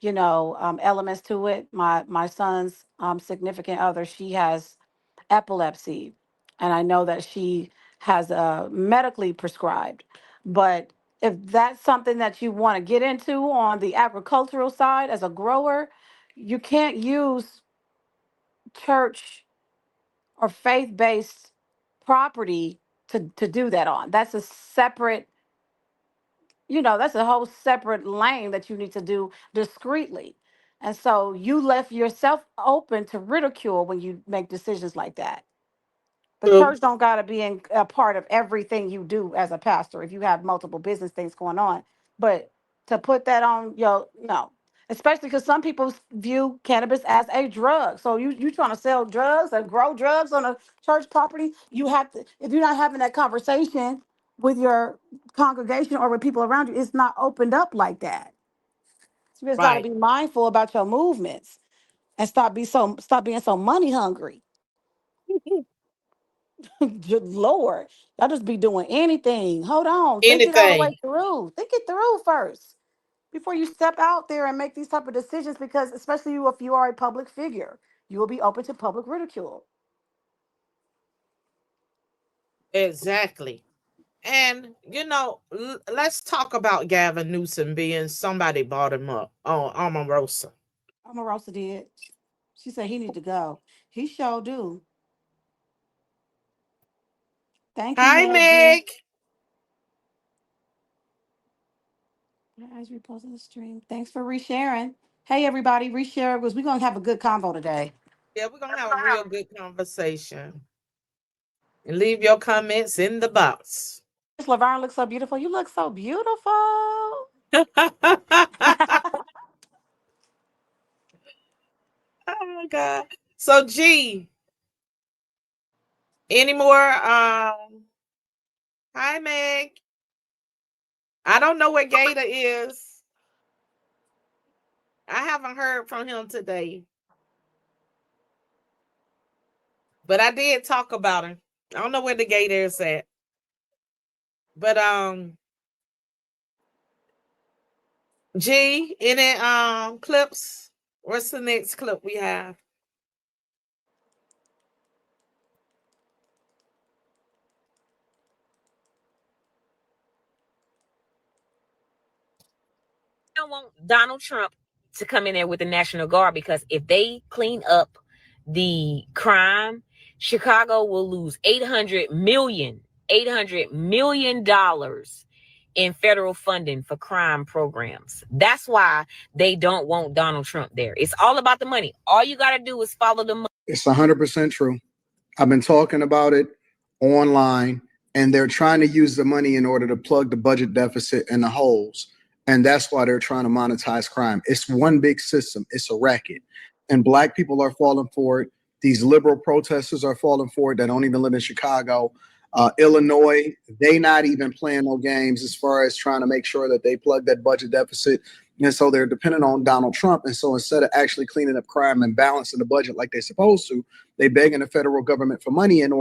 you know, elements to it. My son's significant other, she has epilepsy, and I know that she has medically prescribed. But if that's something that you want to get into on the agricultural side as a grower, you can't use church or faith-based property to do that on. That's a separate, you know, that's a whole separate lane that you need to do discreetly. And so you left yourself open to ridicule when you make decisions like that. The True. church don't got to be in a part of everything you do as a pastor if you have multiple business things going on. But to put that on your, no, especially because some people view cannabis as a drug. So you trying to sell drugs and grow drugs on a church property, you have to, if you're not having that conversation with your congregation or with people around you, it's not opened up like that. So you just got to Right. be mindful about your movements and stop being so money hungry. Good Lord, y'all just be doing anything. Hold on, think it all the way Anything. through. Think it through first before you step out there and make these type of decisions. Because especially if you are a public figure, you will be open to public ridicule. Exactly. And let's talk about Gavin Newsom being somebody bought him up on Omarosa. Omarosa did. She said he need to go. He sure do. Thank you, Hi, Muggsy. Meg. As we post the stream. Thanks for resharing. Hey everybody, reshare because we're gonna have a good convo today. Yeah, we're gonna have a real good conversation. And leave your comments in the box. Miss Laverne looks so beautiful. You look so beautiful. Oh God. So G, any more hi Meg. I don't know where Gator is. I haven't heard from him today. But I did talk about him. I don't know where the Gator is at. But G, any clips? What's the next clip we have? Don't want Donald Trump to come in there with the National Guard, because if they clean up the crime, Chicago will lose $800 million in federal funding for crime programs. That's why they don't want Donald Trump there. It's all about the money. All you got to do is follow the money. It's 100% true. I've been talking about it online, and they're trying to use the money in order to plug the budget deficit and the holes. And that's why they're trying to monetize crime. It's one big system. It's a racket. And Black people are falling for it. These liberal protesters are falling for it that don't even live in Chicago. Illinois, they not even playing no games as far as trying to make sure that they plug that budget deficit. And so they're dependent on Donald Trump. And so instead of actually cleaning up crime and balancing the budget like they're supposed to, they begging the federal government for money and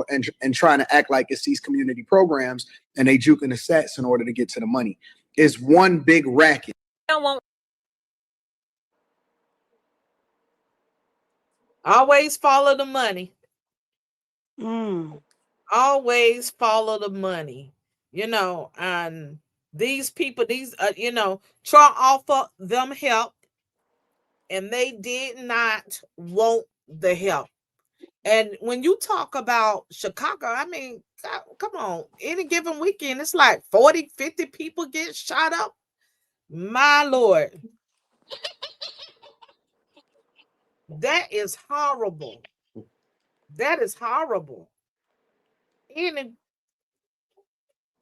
trying to act like it's these community programs, and they juking the stats in order to get to the money. It's one big racket. Always follow the money. Mm. Always follow the money. And these people, Trump offered them help, and they did not want the help. And when you talk about Chicago, I mean, God, come on, any given weekend, it's like 40, 50 people get shot up. My Lord. That is horrible. That is horrible. Any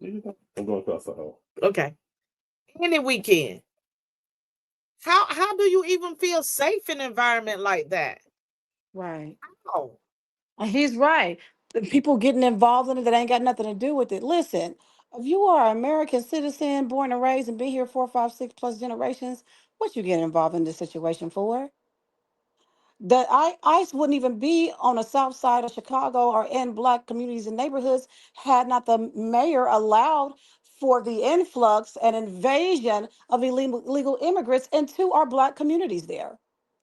I'm going across the hole. Okay. Any weekend. How do you even feel safe in an environment like that? Right. Oh. And he's right. The people getting involved in it that ain't got nothing to do with it. Listen, if you are an American citizen, born and raised, and been here 4, 5, 6+ generations, what you get involved in this situation for? That ICE wouldn't even be on the south side of Chicago or in Black communities and neighborhoods had not the mayor allowed for the influx and invasion of illegal immigrants into our Black communities there.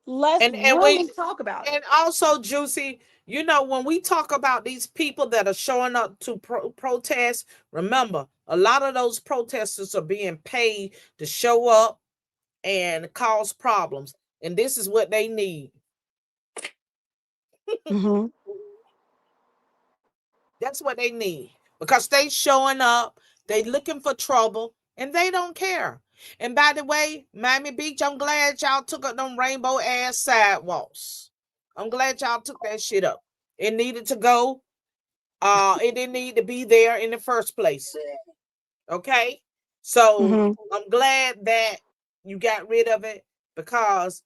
Let's really talk about it. And also, Juicy, when we talk about these people that are showing up to protest, remember, a lot of those protesters are being paid to show up and cause problems. And this is what they need. Mm-hmm. That's what they need, because they showing up, they looking for trouble, and they don't care. And by the way, Miami Beach, I'm glad y'all took up them rainbow ass sidewalks. I'm glad y'all took that shit up. It needed to go. It didn't need to be there in the first place. Okay? So I'm glad that you got rid of it, because,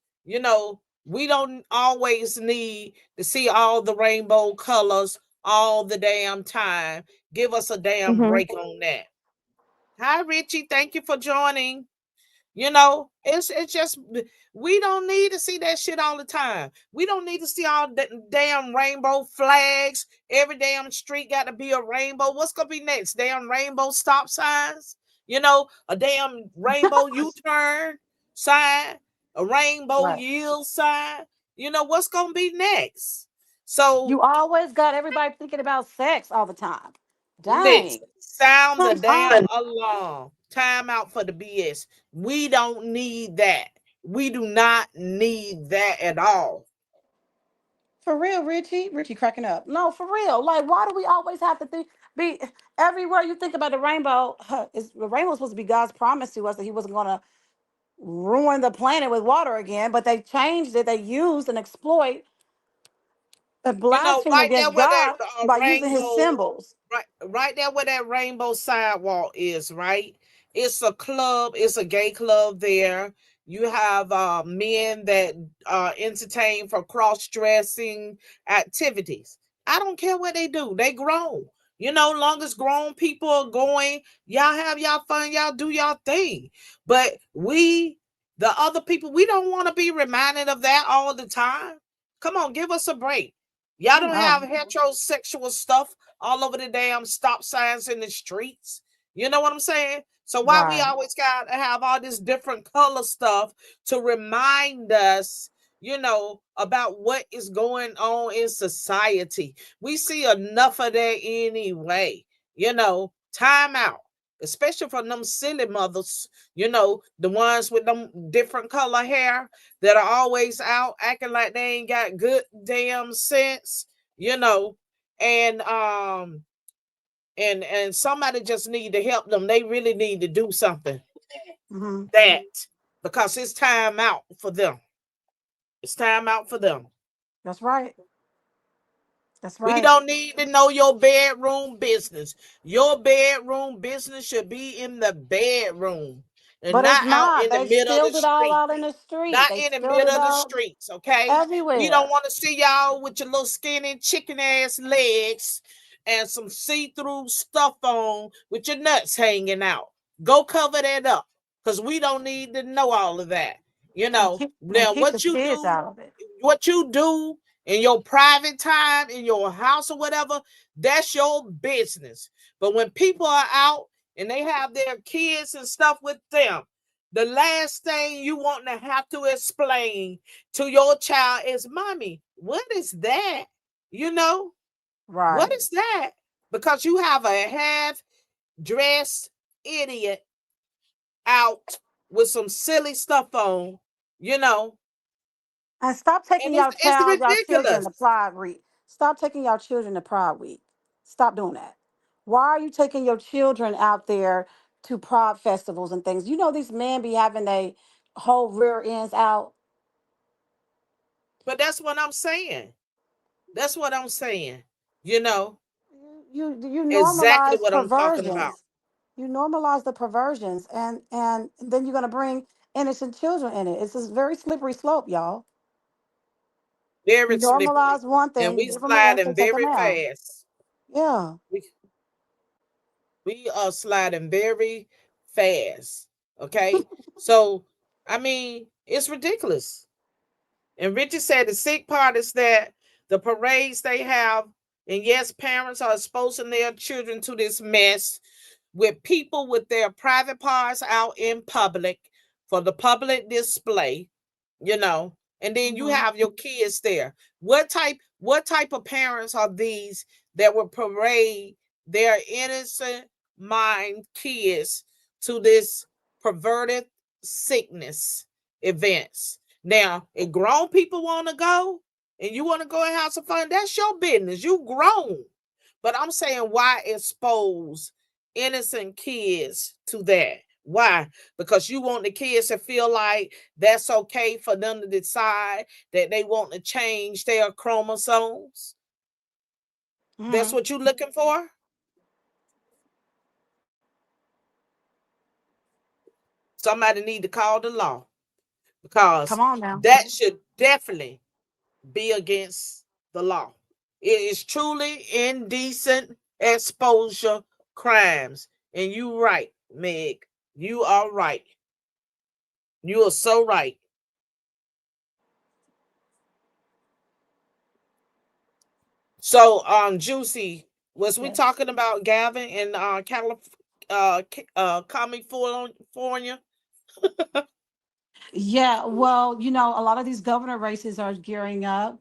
we don't always need to see all the rainbow colors all the damn time. Give us a damn break on that. Hi, Richie. Thank you for joining. It's just, we don't need to see that shit all the time. We don't need to see all the damn rainbow flags. Every damn street got to be a rainbow. What's gonna be next? Damn rainbow stop signs. A damn rainbow U-turn sign, a rainbow yield sign. What's gonna be next? So you always got everybody thinking about sex all the time. Next, Dang. sound the damn alarm. Time out for the BS. We don't need that. We do not need that at all. For real, Richie. Richie cracking up. No, for real. Like, why do we always have to be everywhere you think about the rainbow? The rainbow was supposed to be God's promise to us that He wasn't going to ruin the planet with water again, but they changed it. They used and exploit the blasphemy Right there against where that God by using his rainbow, symbols. right there where that rainbow sidewalk is, right? It's a club, it's a gay club there. You have men that entertain for cross-dressing activities. I don't care what they do. They grown. Long as grown people are going, y'all have y'all fun, y'all do y'all thing. But the other people, we don't want to be reminded of that all the time. Come on, give us a break. Y'all Oh don't have no. heterosexual stuff all over the damn stop signs in the streets. You know what I'm saying? So why we Right. always got to have all this different color stuff to remind us, about what is going on in society. We see enough of that anyway. Time out. Especially from them silly mothers, the ones with them different color hair that are always out acting like they ain't got good damn sense, and and somebody just need to help them. They really need to do something Mm-hmm. that because it's time out for them. It's time out for them. That's right. That's We right. don't need to know your bedroom business. Your bedroom business should be in the bedroom and But it's not out not. in the They middle of the spilled it all street. out in the street. Not They in the spilled middle it of the out streets, okay? We don't everywhere. want to see y'all with your little skinny chicken ass legs and some see-through stuff on with your nuts hanging out. Go cover that up because we don't need to know all of that. And keep Now the kids out of it. what you do in your private time in your house or whatever, that's your business. But when people are out and they have their kids and stuff with them, the last thing you want to have to explain to your child is, Mommy, what is that? You know, what Right. is that? Because you have a half dressed idiot out with some silly stuff on, you know, And stop and taking it's y'all children ridiculous. to Pride Week. Stop taking y'all children to Pride Week. Stop doing that. Why are you taking your children out there to Pride festivals and things? You know these men be having their whole rear ends out. But that's what I'm saying. That's what I'm saying. You know, You exactly normalize what I'm talking about. perversions. You normalize the perversions, and then you're gonna bring innocent children in it. It's a very slippery slope, y'all. You Very slippery. normalize one And thing, you we give them an answer, sliding take them very out. fast. Yeah. We, we are sliding very fast. Okay. So, I mean, it's ridiculous. And Richard said the sick part is that the parades they have, and yes, parents are exposing their children to this mess with people with their private parts out in public for the public display, and then you Hmm. have your kids there. What type of parents are these that would parade their innocent mind kids to this perverted sickness events? Now, if grown people want to go and you want to go and have some fun, that's your business. You grown. But I'm saying, why expose innocent kids to that? Why? Because you want the kids to feel like that's okay for them to decide that they want to change their chromosomes. That's Hmm. what you're looking for? Somebody need to call the law because Come on now. that should definitely be against the law. It is truly indecent exposure crimes. And you right, Meg. You are right. You are so right. So, Juicy, was we Yes. talking about Gavin in California? Yeah, well, a lot of these governor races are gearing up,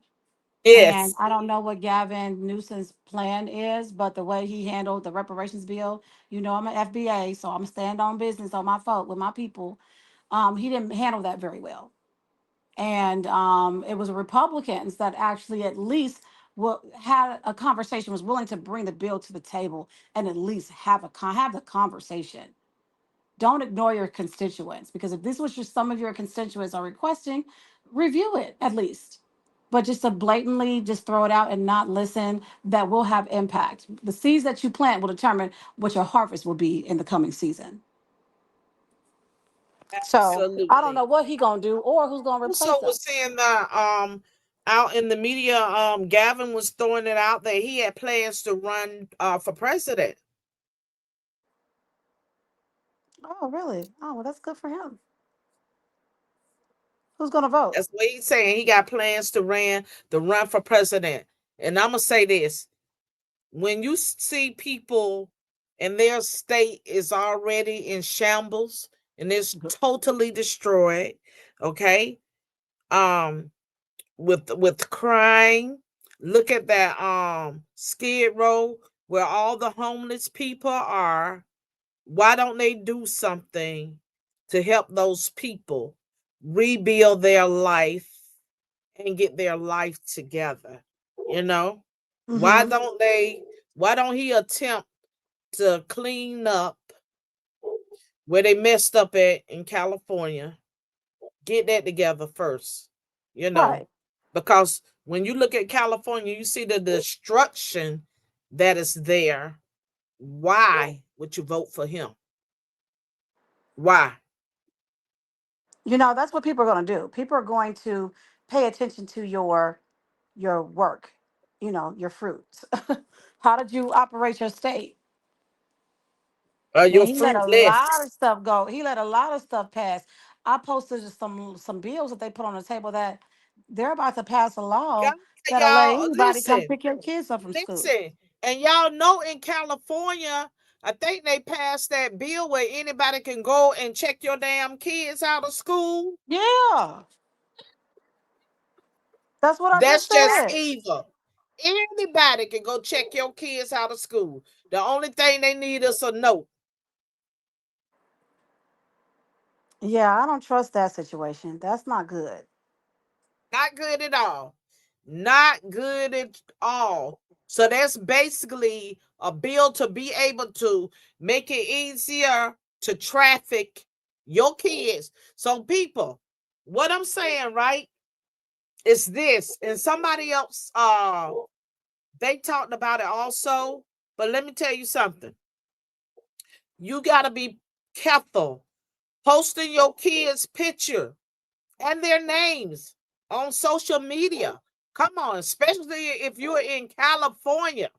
and Yes, I don't know what Gavin Newsom's plan is, but the way he handled the reparations bill, I'm an FBA, so I'm stand on business on my folk with my people. He didn't handle that very well, and it was Republicans that actually at least had a conversation, was willing to bring the bill to the table and at least have the conversation. Don't ignore your constituents, because if this was just some of your constituents are requesting, review it at least. But just to blatantly just throw it out and not listen, that will have impact. The seeds that you plant will determine what your harvest will be in the coming season. So I don't Absolutely. know what he gonna do or who's gonna Also replace him. was saying that out in the media, Gavin was throwing it out that he had plans to run for president. Oh, really? Oh, well, that's good for him. Who's gonna vote? That's what he's saying. He got plans to run for president. And I'm gonna say this: when you see people and their state is already in shambles and it's totally destroyed, okay, with crime. Look at that Skid Row where all the homeless people are. Why don't they do something to help those people rebuild their life and get their life together? You know, why Mm-hmm. don't he attempt to clean up where they messed up at in California? Get that together first, you know, Right. because when you look at California, you see the destruction that is there. Why would you vote for him? Why? You know, that's what people are gonna do. People are going to pay attention to your work, you know, your fruits. How did you operate your state? And Your he let fruit a lot of list. stuff go. He let a lot of stuff pass. I posted just some bills that they put on the table that they're about to pass a law God, that'll let y'all, anybody come listen, pick your kids up from school. listen. And y'all know in California, I think they passed that bill where anybody can go and check your damn kids out of school. Yeah, that's what I That's just just said. evil. Anybody can go check your kids out of school. The only thing they need is a note. Yeah, I don't trust that situation. That's not good. Not good at all. Not good at all. So that's basically a bill to be able to make it easier to traffic your kids. So people, what I'm saying, right, is this, and somebody else they talked about it also, but let me tell you something. You got to be careful posting your kids' picture and their names on social media. Come on, especially if you're in California,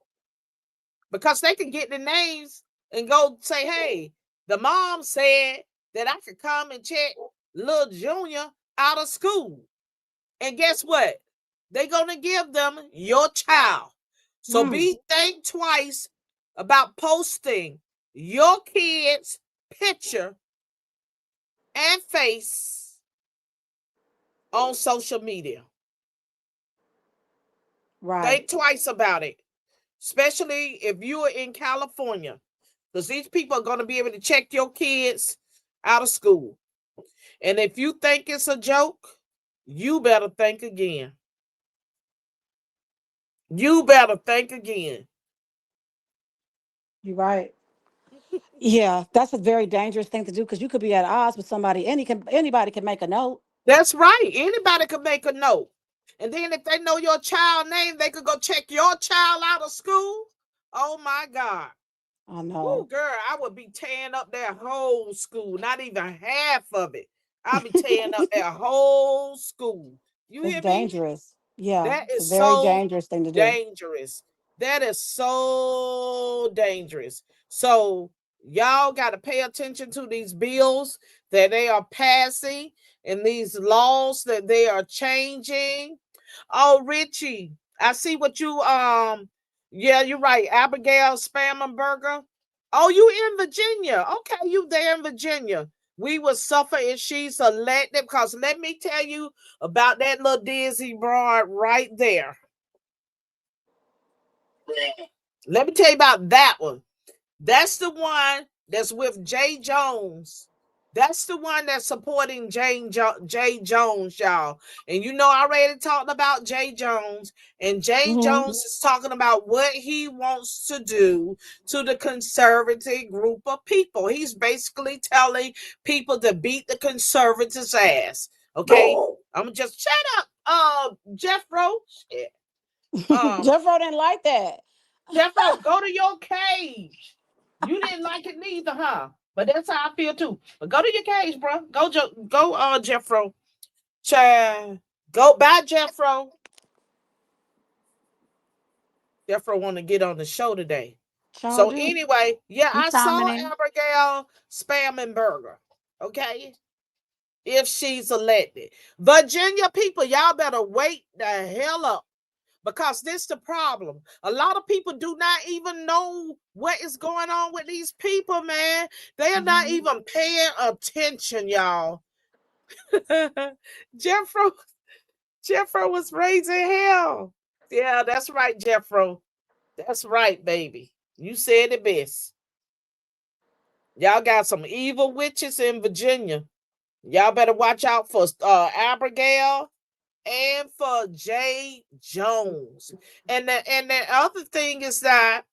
because they can get the names and go say, hey, the mom said that I could come and check little Junior out of school. And guess what? They're going to give them your child. So be think twice about posting your kid's picture and face on social media. Right. Think twice about it, especially if you are in California, because these people are going to be able to check your kids out of school. And if you think it's a joke, you better think again. You better think again. You're right. Yeah, that's a very dangerous thing to do because you could be at odds with somebody. Anybody can make a note. That's right. Anybody can make a note. And then if they know your child name, they could go check your child out of school. Oh my God. I Woo, know. girl, I would be tearing up that whole school, not even half of it. I'll be tearing up that whole school. You It's hear me? dangerous. Yeah, That it's a is very so dangerous thing to do. dangerous. That is so dangerous. So y'all got to pay attention to these bills that they are passing and these laws that they are changing. Oh, Richie, I see what you yeah, you're right. Abigail Spammenberger. Oh, you in Virginia. Okay, you there in Virginia. We will suffer if she's elected, because let me tell you about that little Dizzy broad right there. Let me tell you about that one. That's the one that's with Jay Jones That's the one that's supporting Jay Jones, y'all. And you know, I already talked about Jay Jones, and Jay Jones is talking about what he wants to do to the conservative group of people. He's basically telling people to beat the conservatives' ass. Okay, I'm just shut up, Jeffro. Shit. Jeffro didn't like that. Jeffro, go to your cage. You didn't like it neither, huh? But that's how I feel too. But go to your cage, bro. Go, Jeffro. Child. Go by Jeffro. Jeffro want to get on the show today. So anyway, yeah, I saw Abigail Spammenberger. Okay. If she's elected. Virginia people, y'all better wait the hell up. Because this is the problem. A lot of people do not even know what is going on with these people, man. They are not even paying attention, y'all. Jeffro was raising hell. Yeah, that's right, Jeffro. That's right, baby. You said it best. Y'all got some evil witches in Virginia. Y'all better watch out for Abigail and for Jay Jones. And the other thing is that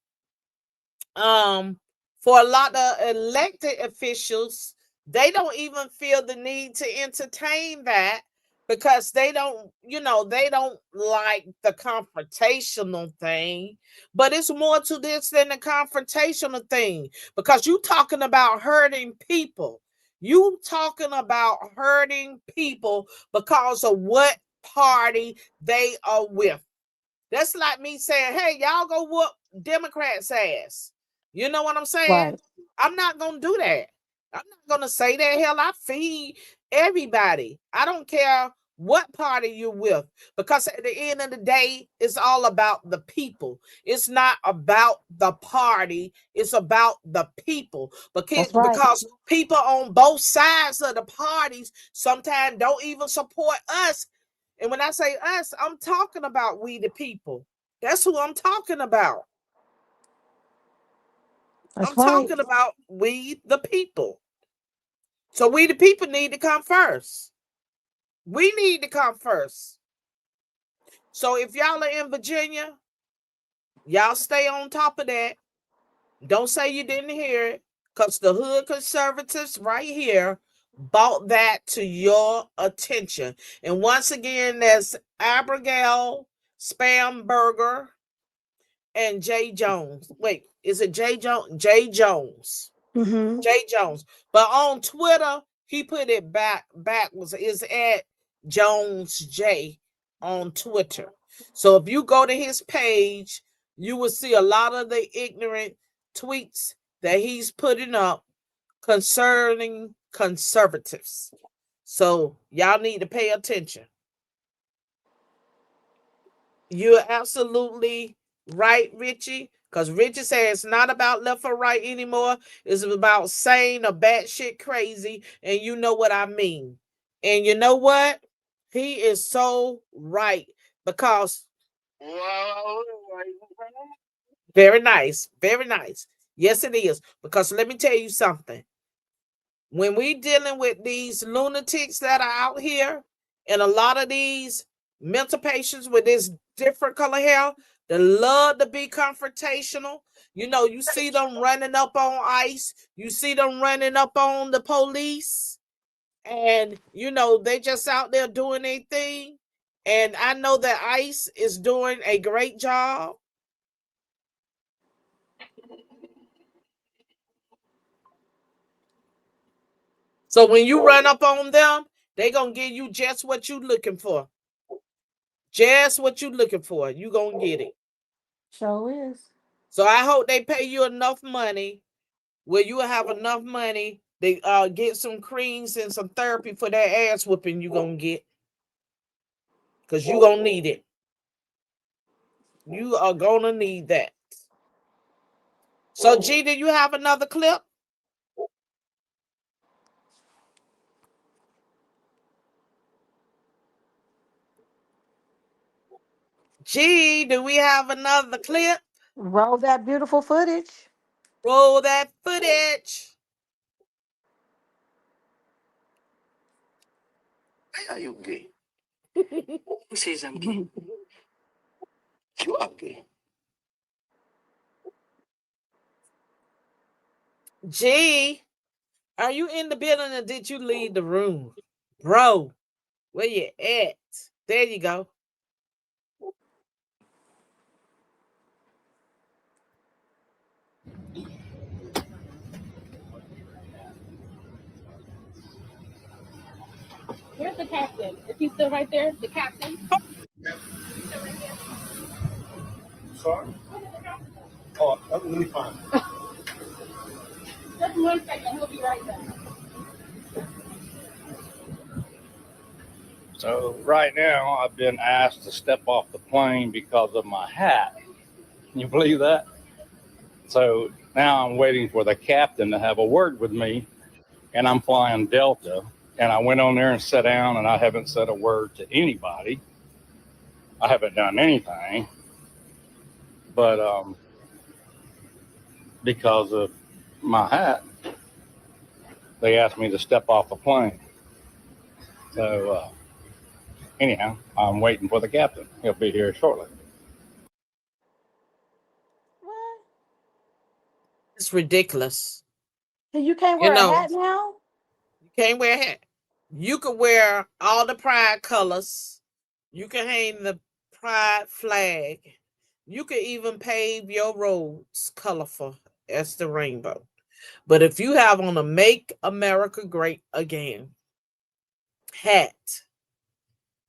for a lot of elected officials, they don't even feel the need to entertain that because they don't like the confrontational thing. But it's more to this than the confrontational thing, because you talking about hurting people. You talking about hurting people because of what party they are with. That's like me saying, hey, y'all go whoop Democrats' ass. You know what I'm saying? Right. I'm not going to do that. I'm not going to say that. Hell, I feed everybody. I don't care what party you're with, because at the end of the day, it's all about the people. It's not about the party. It's about the people. Because people on both sides of the parties sometimes don't even support us. And when I say us, I'm talking about we the people. That's who I'm talking about. I'm talking about we the people. So we the people need to come first. We need to come first. So if y'all are in Virginia, y'all stay on top of that. Don't say you didn't hear it, because the hood conservatives right here brought that to your attention. And once again, there's Abigail Spamberger and Jay Jones. Wait, is it Jay Jones? Jay Jones. Jay Jones. But on Twitter, he put it backwards. Is at Jones J on Twitter. So if you go to his page, you will see a lot of the ignorant tweets that he's putting up concerning conservatives. So y'all need to pay attention. You're absolutely right, Richie. Because Richie said it's not about left or right anymore. It's about sane or batshit crazy. And you know what I mean. And you know what? He is so right. Because very nice. Very nice. Yes, it is. Because let me tell you something. When we dealing with these lunatics that are out here, and a lot of these mental patients with this different color hair, they love to be confrontational. You know, you see them running up on ICE. You see them running up on the police. And, you know, they just out there doing their thing. And I know that ICE is doing a great job. So when you run up on them, they're going to give you just what you're looking for. Just what you're looking for. You're going to get it. Sure is. So I hope they pay you enough money where you have enough money to get some creams and some therapy for that ass whooping you're going to get. Because you're going to need it. You are going to need that. So, G, do you have another clip? G, do we have another clip? Roll that beautiful footage. Roll that footage. Why are you gay? Who says I'm gay? You are gay. G, are you in the building or did you leave the room? Bro, where you at? There you go. Where's the captain? Is he still right there? The captain? Sorry? Oh, let me find it. Just 1 second. He'll be right back. So right now I've been asked to step off the plane because of my hat. Can you believe that? So now I'm waiting for the captain to have a word with me, and I'm flying Delta. And I went on there and sat down, and I haven't said a word to anybody. I haven't done anything, but because of my hat, they asked me to step off the plane. So anyhow, I'm waiting for the captain. He'll be here shortly. What? It's ridiculous. And you can't You wear a know, hat now? you can't wear a hat. You can wear all the pride colors. You can hang the pride flag. You can even pave your roads colorful as the rainbow. But if you have on a Make America Great Again hat,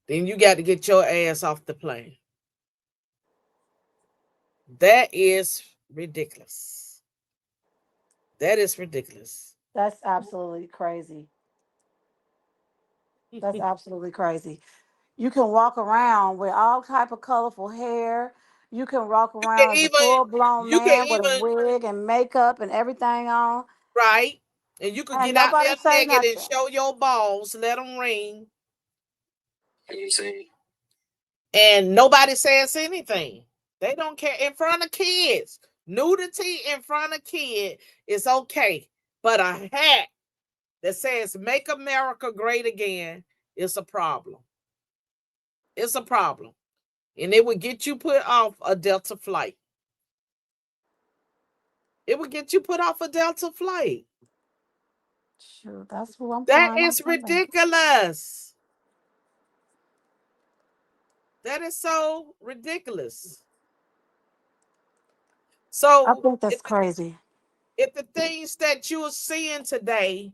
then you got to get your ass off the plane. That is ridiculous. That is ridiculous. That's absolutely crazy. That's absolutely crazy. You can walk around with all type of colorful hair. You can walk You can around as a even full blown you can man with a even wig and makeup and everything on, right, and you could and get out nobody there say naked and nothing. show your balls, let them ring, Are you saying? and nobody says anything. They don't care in front of kids. Nudity in front of kid is okay, but a hat that says "Make America Great Again" is a problem. It's a problem, and it would get you put off a Delta flight. It would get you put off a Delta flight. Shoot, that's who I'm That flying on is Sunday. ridiculous. That is so ridiculous. I So think that's crazy. if the things that you're seeing today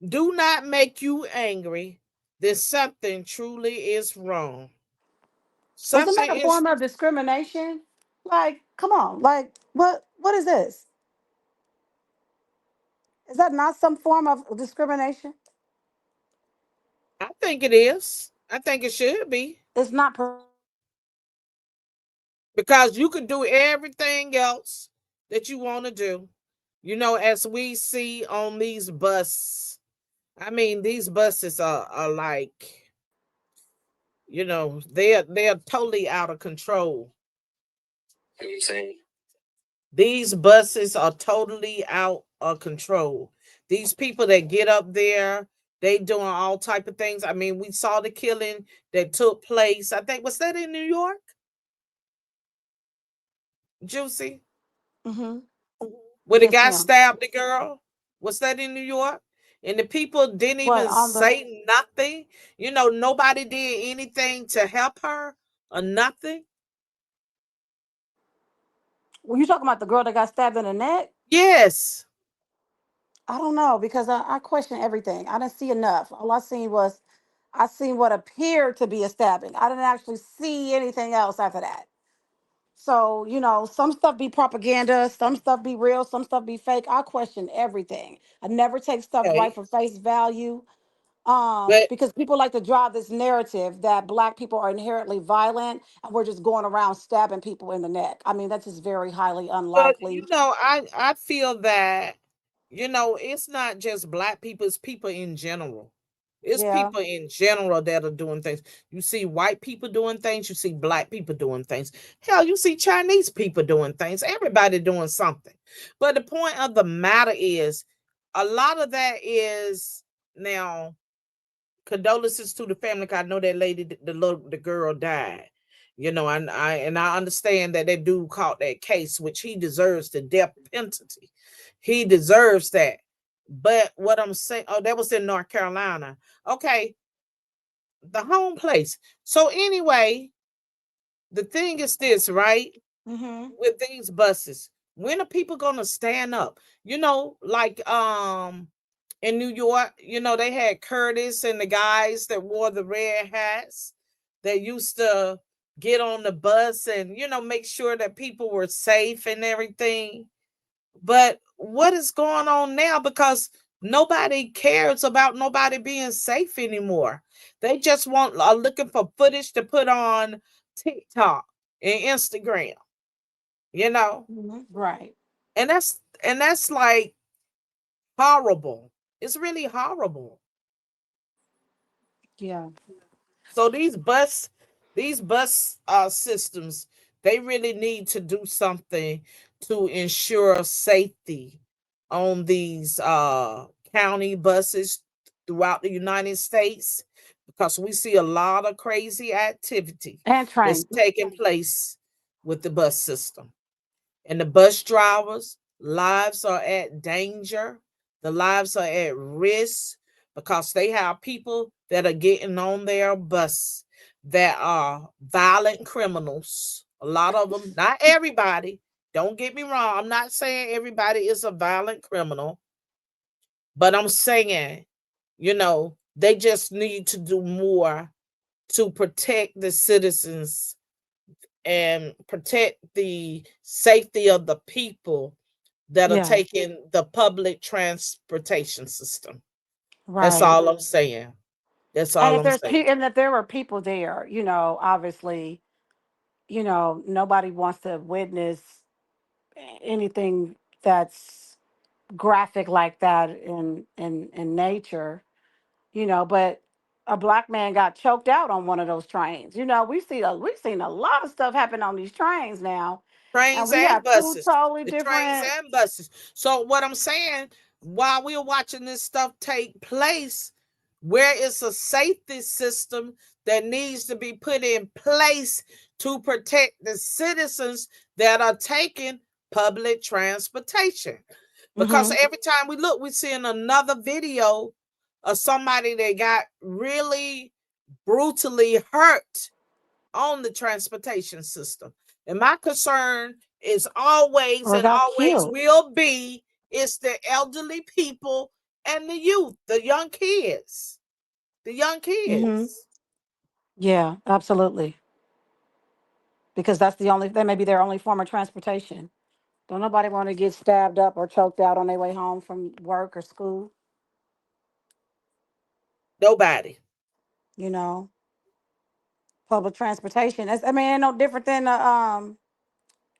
do not make you angry, then something truly is wrong. Isn't Something that a is form of discrimination? Like, come on, like what is this? Is that not some form of discrimination? I think it is. I think it should be. It's not Because you can do everything else that you want to do. As we see on these buses, I mean, these buses are like, they're totally out of control. Are you saying? These buses are totally out of control. These people that get up there, they doing all type of things. I mean, we saw the killing that took place. I think was that in New York? Juicy, mm-hmm. where the Yes, guy ma'am. stabbed the girl. Was that in New York? And the people didn't But even on the say nothing. Nobody did anything to help her or nothing. were you talking about the girl that got stabbed in the neck? Yes. I don't know because I question everything. I didn't see enough. All I seen what appeared to be a stabbing. I didn't actually see anything else after that. So, some stuff be propaganda, some stuff be real, some stuff be fake. I question everything. I never take stuff right Okay. for face value. But Because people like to drive this narrative that black people are inherently violent and we're just going around stabbing people in the neck. I mean, that's just very highly Well, unlikely. I feel that it's not just black people; it's people in general. It's Yeah. people in general that are doing things. You see white people doing things. You see black people doing things. Hell, you see Chinese people doing things. Everybody doing something. But the point of the matter is, a lot of that is now. condolences to the family. 'Cause I know that lady, the girl died. And I understand that that dude caught that case, which he deserves the death penalty. He deserves that. But what I'm saying, oh, that was in North Carolina. Okay, the home place. So anyway, the thing is this, right? Mm-hmm. With these buses, when are people gonna stand up? Like in New York, they had Curtis and the guys that wore the red hats that used to get on the bus and make sure that people were safe and everything. But what is going on now? Because nobody cares about nobody being safe anymore. They just are looking for footage to put on TikTok and Instagram, you know, Right. and that's like horrible. It's really horrible. Yeah. So these bus systems, they really need to do something to ensure safety on these county buses throughout the United States, because we see a lot of crazy activity And that's train. taking place with the bus system. And the bus drivers' lives are at danger. The lives are at risk because they have people that are getting on their bus that are violent criminals. A lot of them, not everybody. Don't get me wrong. I'm not saying everybody is a violent criminal, but I'm saying, they just need to do more to protect the citizens and protect the safety of the people that are Yeah. taking the public transportation system. That's Right. all I'm saying. That's And all if I'm there's saying. and if there were people there, obviously, nobody wants to witness anything that's graphic like that in nature, but a black man got choked out on one of those trains. We've seen a lot of stuff happen on these trains now, and Trains we and have two buses. totally The trains different. and buses. So what I'm saying, while we're watching this stuff take place, where is a safety system that needs to be put in place to protect the citizens that are taking public transportation? Because Hmm. every time we look, we're seeing another video of somebody that got really brutally hurt on the transportation system. And my concern is always Or and got always killed. will be, it's the elderly people and the youth, the young kids. The young Hmm. kids. Yeah, absolutely. Because that may be their only form of transportation. Don't nobody want to get stabbed up or choked out on their way home from work or school. Nobody. You know, public transportation. Ain't no different than that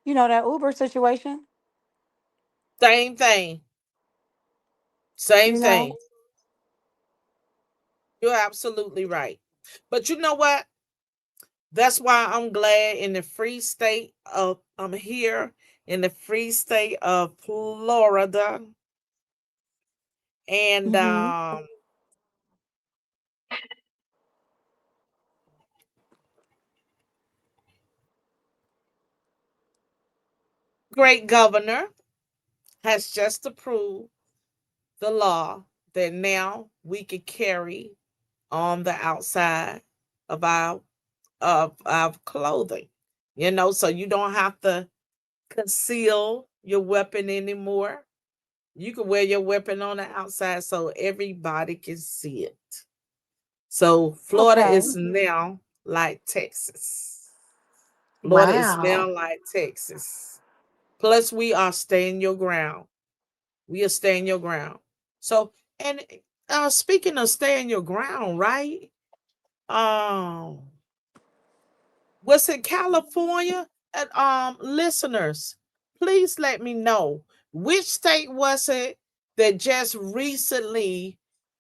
Uber situation. Same thing. Same You know. thing. You're absolutely right. But you know what? That's why I'm glad in the free state of I'm here in the free state of Florida. And Hmm. great governor has just approved the law that now we can carry on the outside of our clothing. So you don't have to conceal your weapon anymore. You can wear your weapon on the outside so everybody can see it. So Florida Okay. is now like Texas. Florida is Wow. now like Texas. Plus, we are staying your ground. We are staying your ground. So, and speaking of staying your ground, right? Um, was it California? And listeners, please let me know which state was it that just recently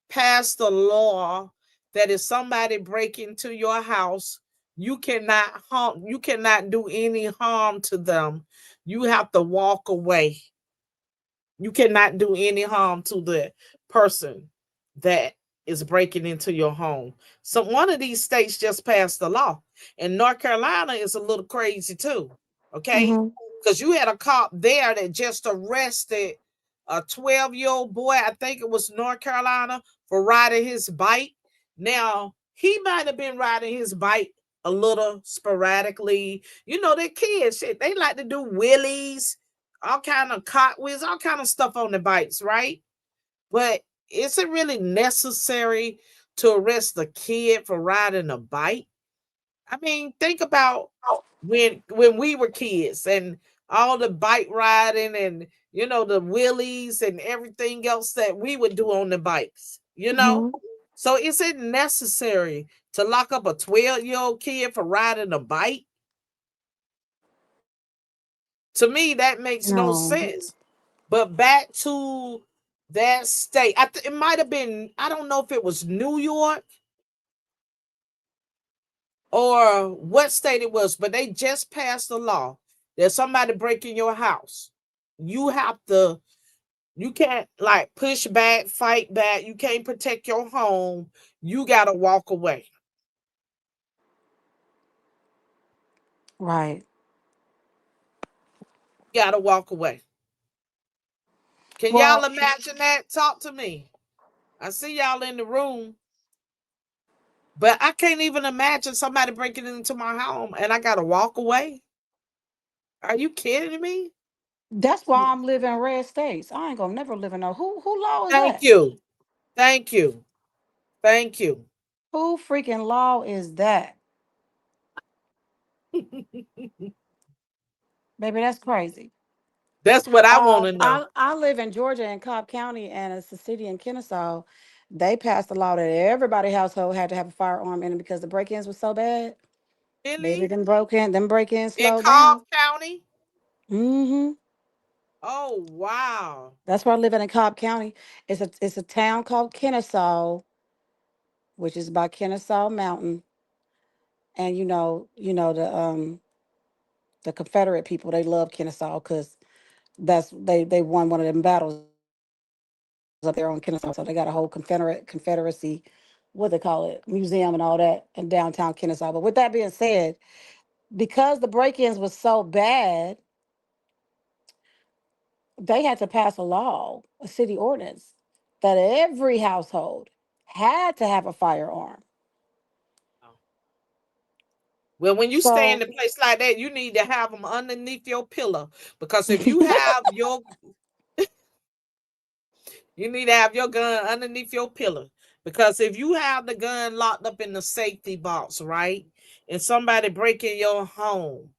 passed a law that if somebody break into your house, you cannot do any harm to them. You have to walk away. You cannot do any harm to the person that is breaking into your home. So one of these states just passed the law, and North Carolina is a little crazy too. Okay, Mm-hmm. because you had a cop there that just arrested a 12-year-old boy. I think it was North Carolina for riding his bike. Now he might have been riding his bike a little sporadically. You know, they're kids. Shit, they like to do wheelies, all kind of cartwheels, all kind of stuff on the bikes, right? But is it really necessary to arrest a kid for riding a bike? I mean, think about when we were kids and all the bike riding and the wheelies and everything else that we would do on the bikes, Mm-hmm. So is it necessary to lock up a 12-year-old kid for riding a bike? To me, that makes no No. sense. But back to that state, it might have been, I don't know if it was New York or what state it was, but they just passed a law that somebody breaking your house, you have to, you can't like push back, fight back. You can't protect your home. You got to walk away. Right. You got to walk away. Can y'all Well, imagine that? Talk to me. I see y'all in the room, but I can't even imagine somebody breaking into my home and I got to walk away. Are you kidding me? that's why I'm living in red states. I ain't gonna never live in no who law is Thank that? you. Thank you. Thank you. Who freaking law is that? Baby, that's crazy. That's what I want to know. I live in Georgia in Cobb County, and it's a city in Kennesaw. They passed a law that everybody household had to have a firearm in it because the break-ins were so bad. Baby, Really? them break-ins In slowed Cobb down. County? Mm-hmm. Oh, wow. That's where I live in Cobb County. It's a town called Kennesaw, which is by Kennesaw Mountain. And the Confederate people, they love Kennesaw because they won one of them battles up there on Kennesaw. So they got a whole Confederacy, what they call it, museum and all that in downtown Kennesaw. But with that being said, because the break-ins was so bad, they had to pass a law, a city ordinance, that every household had to have a firearm. Well, when you stay in So a place like that, you need to have them underneath your pillow because if you have your you need to have your gun underneath your pillow. Because if you have the gun locked up in the safety box, right? And somebody break in your home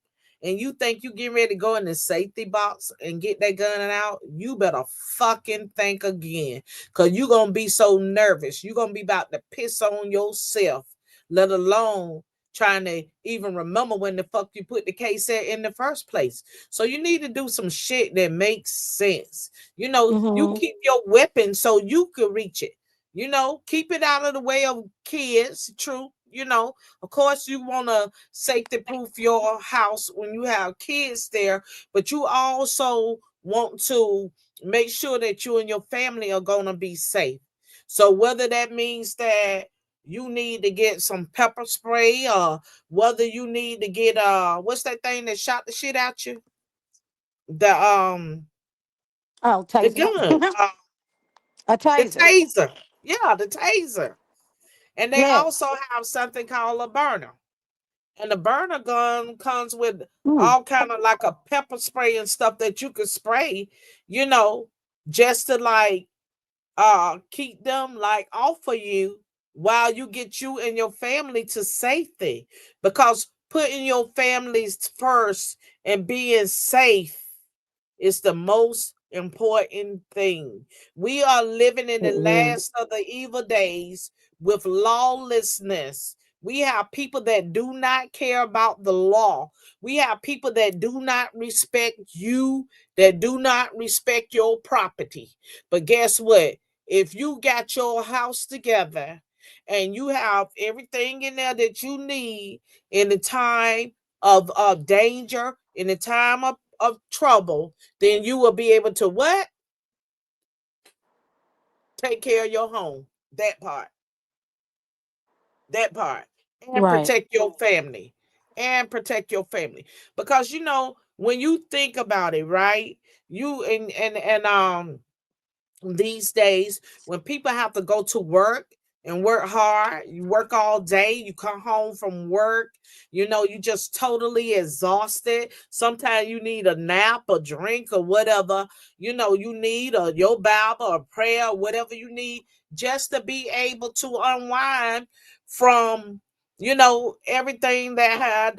and you think you getting ready to go in the safety box and get that gun out, you better fucking think again. Cause you're gonna be so nervous. You're gonna be about to piss on yourself, let alone trying to even remember when the fuck you put the case in the first place. So you need to do some shit that makes sense. You mhm. keep your weapon so you could reach it. Keep it out of the way of kids. True. Of course, you want to safety proof your house when you have kids there, but you also want to make sure that you and your family are going to be safe. So, whether that means that you need to get some pepper spray or whether you need to get what's that thing that shot the shit out you? The Oh, the taser. gun. A The taser. taser. Yeah, the taser. And they Yes. also have something called a burner. And the burner gun comes with Mm. all kind of like a pepper spray and stuff that you could spray, you know, just to like keep them like off of you while you get you and your family to safety. Because putting your families first and being safe is the most important thing. We are living in the It is. last of the evil days with lawlessness. We have people that do not care about the law. We have people that do not respect you, that do not respect your property. But guess what? If you got your house together and you have everything in there that you need in the time of danger, in the time of trouble, then you will be able to what? Take care of your home. That part. That part. And Right. protect your family. And protect your family. Because when you think about it, right? You and these days when people have to go to work and work hard, you work all day, you come home from work, you just totally exhausted. Sometimes you need a nap, a drink, or whatever. You need your Bible or prayer, whatever you need, just to be able to unwind from everything that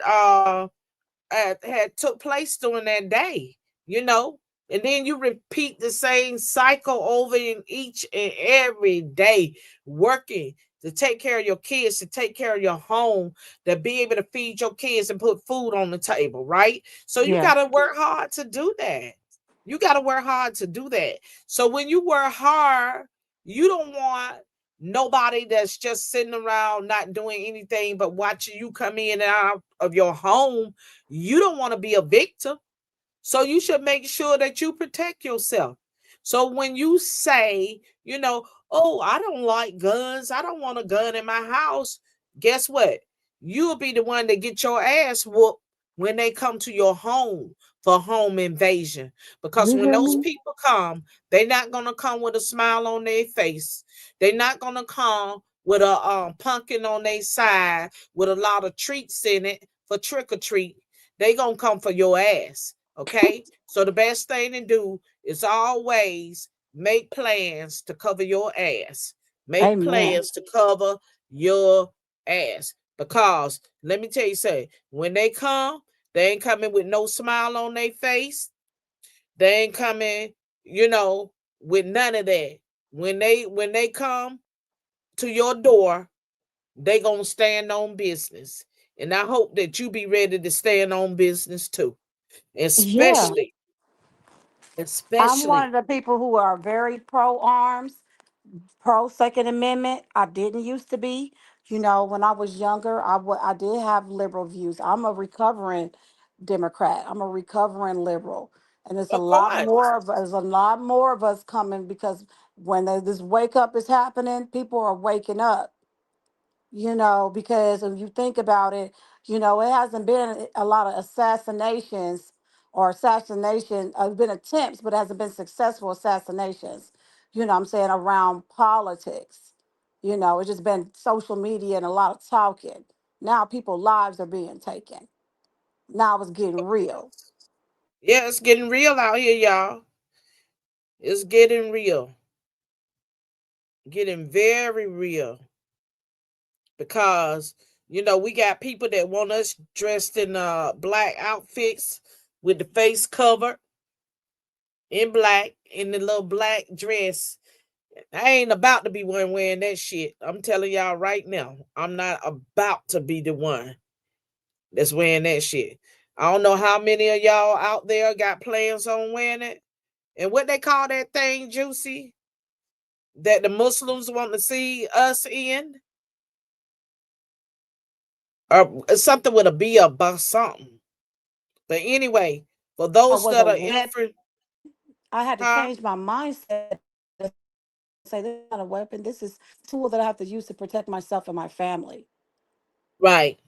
had took place during that day, you know, and then you repeat the same cycle over in each and every day, working to take care of your kids, to take care of your home, to be able to feed your kids and put food on the table, right? So you Yeah. got to work hard to do that. You got to work hard to do that. So when you work hard, you don't want nobody that's just sitting around not doing anything but watching you come in and out of your home. You don't want to be a victim. So you should make sure that you protect yourself. So when you say, oh, I don't like guns, I don't want a gun in my house, guess what? You'll be the one that get your ass whooped when they come to your home for home invasion. Because You when hear those me? people come, they're not gonna come with a smile on their face. They're not gonna come with a pumpkin on their side with a lot of treats in it for trick or treat. They gonna come for your ass. Okay. So the best thing to do is always make plans to cover your ass. Make Amen. plans to cover your ass. Because let me tell you something, when they come, they ain't coming with no smile on their face. They ain't coming, with none of that. When they come to your door, they gonna stand on business. And I hope that you be ready to stand on business too. Yeah. Especially I'm one especially of the people who are very pro arms, pro Second Amendment. I didn't used to be. When I was younger, I did have liberal views. I'm a recovering Democrat. I'm a recovering liberal, and it's a of lot course. more of there's a lot more of us coming because when this wake up is happening, people are waking up. Because if you think about it, it hasn't been a lot of assassinations or been attempts, but it hasn't been successful assassinations, I'm saying, around politics. It's just been social media and a lot of talking. Now people's lives are being taken. Now it's getting real. Yeah, it's getting real out here, y'all. It's getting real. Getting very real. Because, we got people that want us dressed in black outfits with the face covered in black, in the little black dress. I ain't about to be one wearing that shit. I'm telling y'all right now. I'm not about to be the one that's wearing that shit. I don't know how many of y'all out there got plans on wearing it. And what they call that thing, Juicy, that the Muslims want to see us in? Or something with a B about something. But anyway, for Or those was that a are weapon. infant, I had to huh? change my mindset to say this is not a weapon. This is a tool that I have to use to protect myself and my family. Right,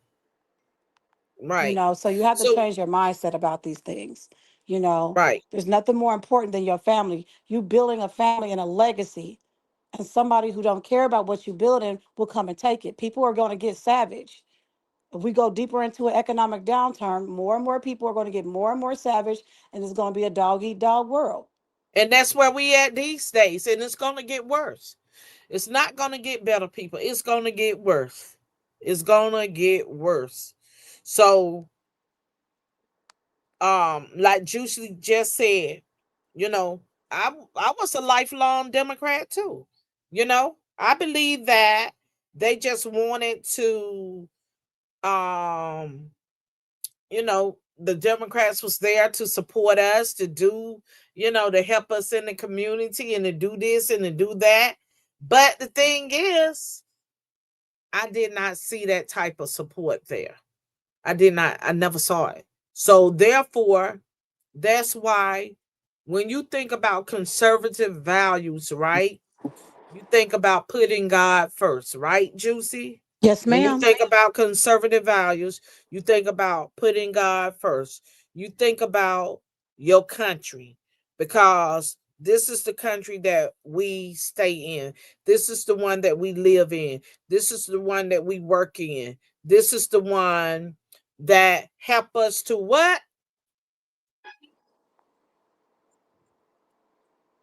right. So you have to So, change your mindset about these things. you know right. there's nothing more important than your family. You building a family and a legacy, and somebody who don't care about what you building will come and take it. People are going to get savage. If we go deeper into an economic downturn, more and more people are going to get more and more savage, and it's going to be a dog eat dog world. And that's where we at these days. And it's gonna get worse. It's not gonna get better, people. It's gonna get worse. It's gonna get worse. So, like Juicy just said, you know, I was a lifelong Democrat too. I believe that they just wanted to um the Democrats was there to support us, to do, to help us in the community and to do this and to do that. But the thing is, I did not see that type of support there. I never saw it. So therefore, that's why when you think about conservative values, right? You think about putting God first, right, Juicy? Yes, When you ma'am. think about conservative values, you think about putting God first. You think about your country because this is the country that we stay in. This is the one that we live in. This is the one that we work in. This is the one that help us to what?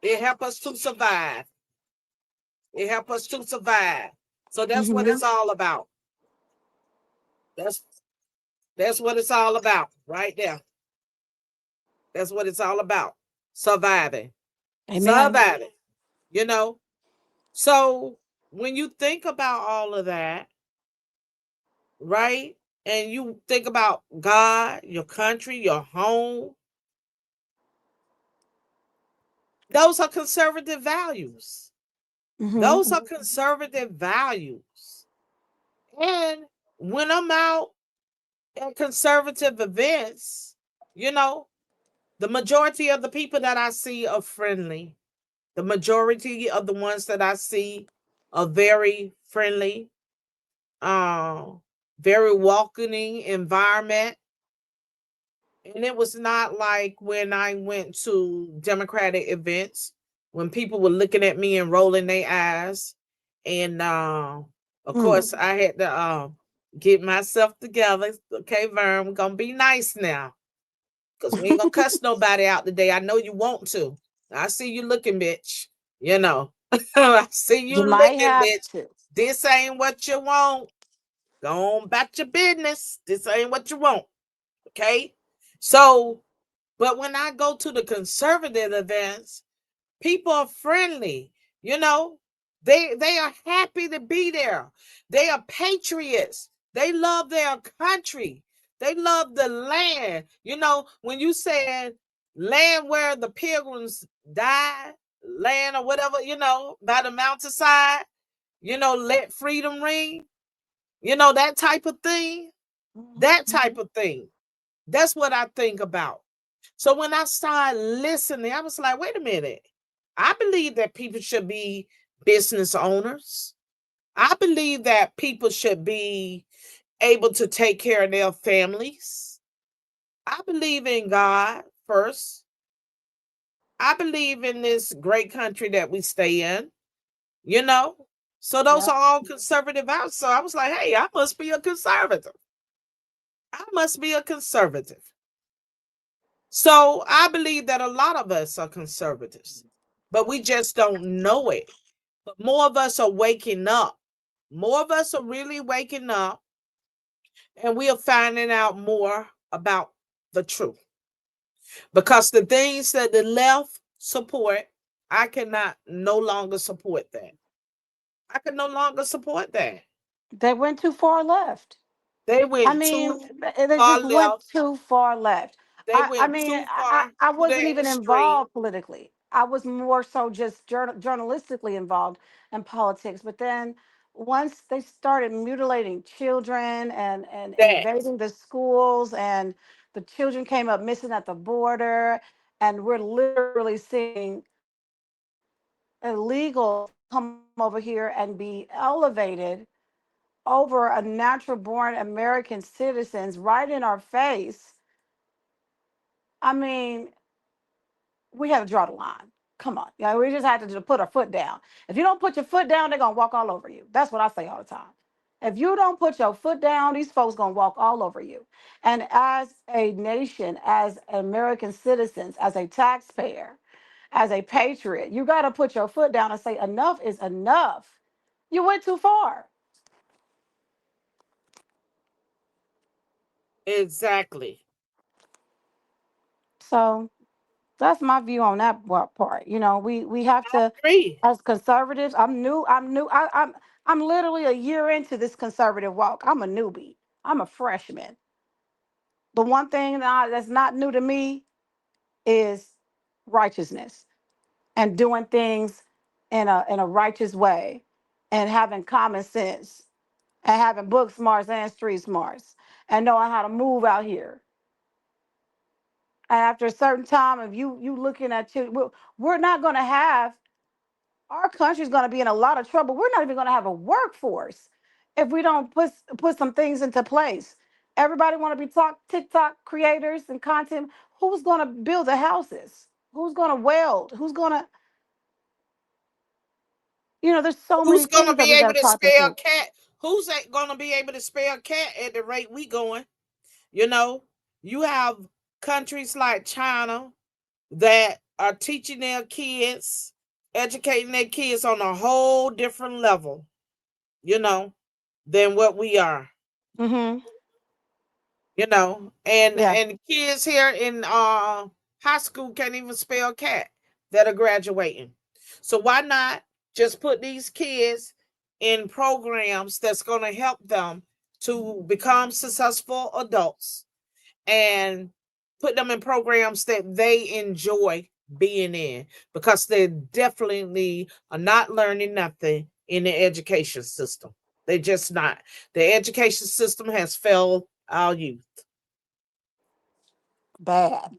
It help us to survive. It help us to survive. So that's what Hmm. it's all about. That's that's what it's all about right there. That's what it's all about. Surviving. Amen. Surviving. You know? So when you think about all of that, right? And you think about God, your country, your home, those are conservative values. Those Hmm. are conservative values. And when I'm out at conservative events, you know, the majority of the people that I see are friendly. The majority of the ones that I see are very friendly, uh, very welcoming environment. And it was not like when I went to Democratic events when people were looking at me and rolling their eyes. And of Mm. course, I had to get myself together. Okay, Vern, we're gonna be nice now. Because we ain't gonna cuss nobody out today. I know you want to. I see you looking, bitch. You know. I see you You might looking, have bitch. to. This ain't what you want. Go on about your business. This ain't what you want. Okay. So, but when I go to the conservative events, people are friendly. You know, they are happy to be there. They are patriots. They love their country. They love the land. You know, when you said land where the pilgrims died, land or whatever, you know, by the mountainside, you know, let freedom ring, you know, that type of thing. That type of thing. That's what I think about. So when I started listening, I was like, wait a minute. I believe that people should be business owners. I believe that people should be able to take care of their families. I believe in God first. I believe in this great country that we stay in, you know? So those Yep. are all conservative values. So I was like, hey, I must be a conservative. I must be a conservative. So I believe that a lot of us are conservatives, but we just don't know it. But more of us are waking up. More of us are really waking up, and we are finding out more about the truth. Because the things that the left support, I cannot no longer support that. I can no longer support that. They went too far left. They I went mean, too they far just went left. too far left. They I went mean, too far I to wasn't the even extreme. involved politically. I was more so just journalistically involved in politics. But then once they started mutilating children and That invading the schools, and the children came up missing at the border, and we're literally seeing illegals come over here and be elevated over a natural born American citizens right in our face. I mean, we had to draw the line. Come on. Yeah, we just had to just put our foot down. If you don't put your foot down, they're gonna walk all over you. That's what I say all the time. If you don't put your foot down, these folks gonna walk all over you. And as a nation, as American citizens, as a taxpayer, as a patriot, you gotta put your foot down and say enough is enough. You went too far. exactly. So that's my view on that part. You know, we have to, Agree. as conservatives. I'm new. I'm literally a year into this conservative walk. I'm a newbie. I'm a freshman. The one thing that's not new to me is righteousness and doing things in a righteous way, and having common sense, and having book smarts and street smarts, and knowing how to move out here. And after a certain time, if you looking at you, we're not going to have, our country's going to be in a lot of trouble. We're not even going to have a workforce if we don't put some things into place. Everybody want to be TikTok creators and content. Who's going to build the houses? Who's going to weld? Who's going to, there's so Who's many gonna things that be we got able to to talk spell into. cat? Who's gonna be able to spell cat at the rate we going? You know, you have countries like China that are teaching their kids, educating their kids on a whole different level, you know, than what we are. Mm-hmm. And Yeah. kids here in high school can't even spell cat that are graduating. So why not just put these kids in programs that's going to help them to become successful adults, and put them in programs that they enjoy being in, because they definitely are not learning nothing in the education system. They just not. The education system has failed our youth. Bad.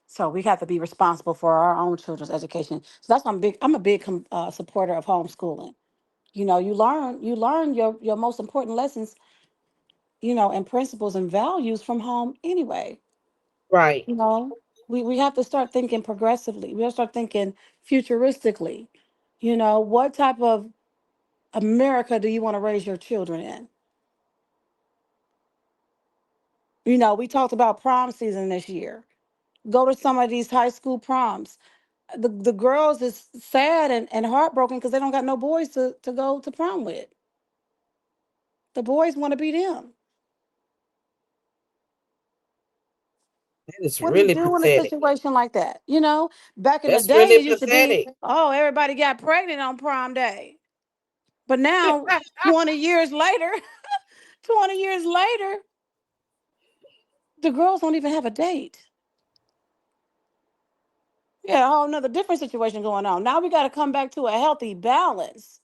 So we have to be responsible for our own children's education. So that's why I'm a big supporter of homeschooling. You learn your most important lessons, and principles and values from home anyway. Right. You know, we have to start thinking progressively. We have to start thinking futuristically. What type of America do you want to raise your children in? We talked about prom season this year. Go to some of these high school proms. The girls is sad and heartbroken because they don't got no boys to go to prom with. The boys want to be them. That is What do you really do in a pathetic. situation like that? Back in the That's day, really it used to be, pathetic. oh, everybody got pregnant on prom day. But now, 20 years later, 20 years later, the girls don't even have a date. Yeah, a whole nother different situation going on. Now we got to come back to a healthy balance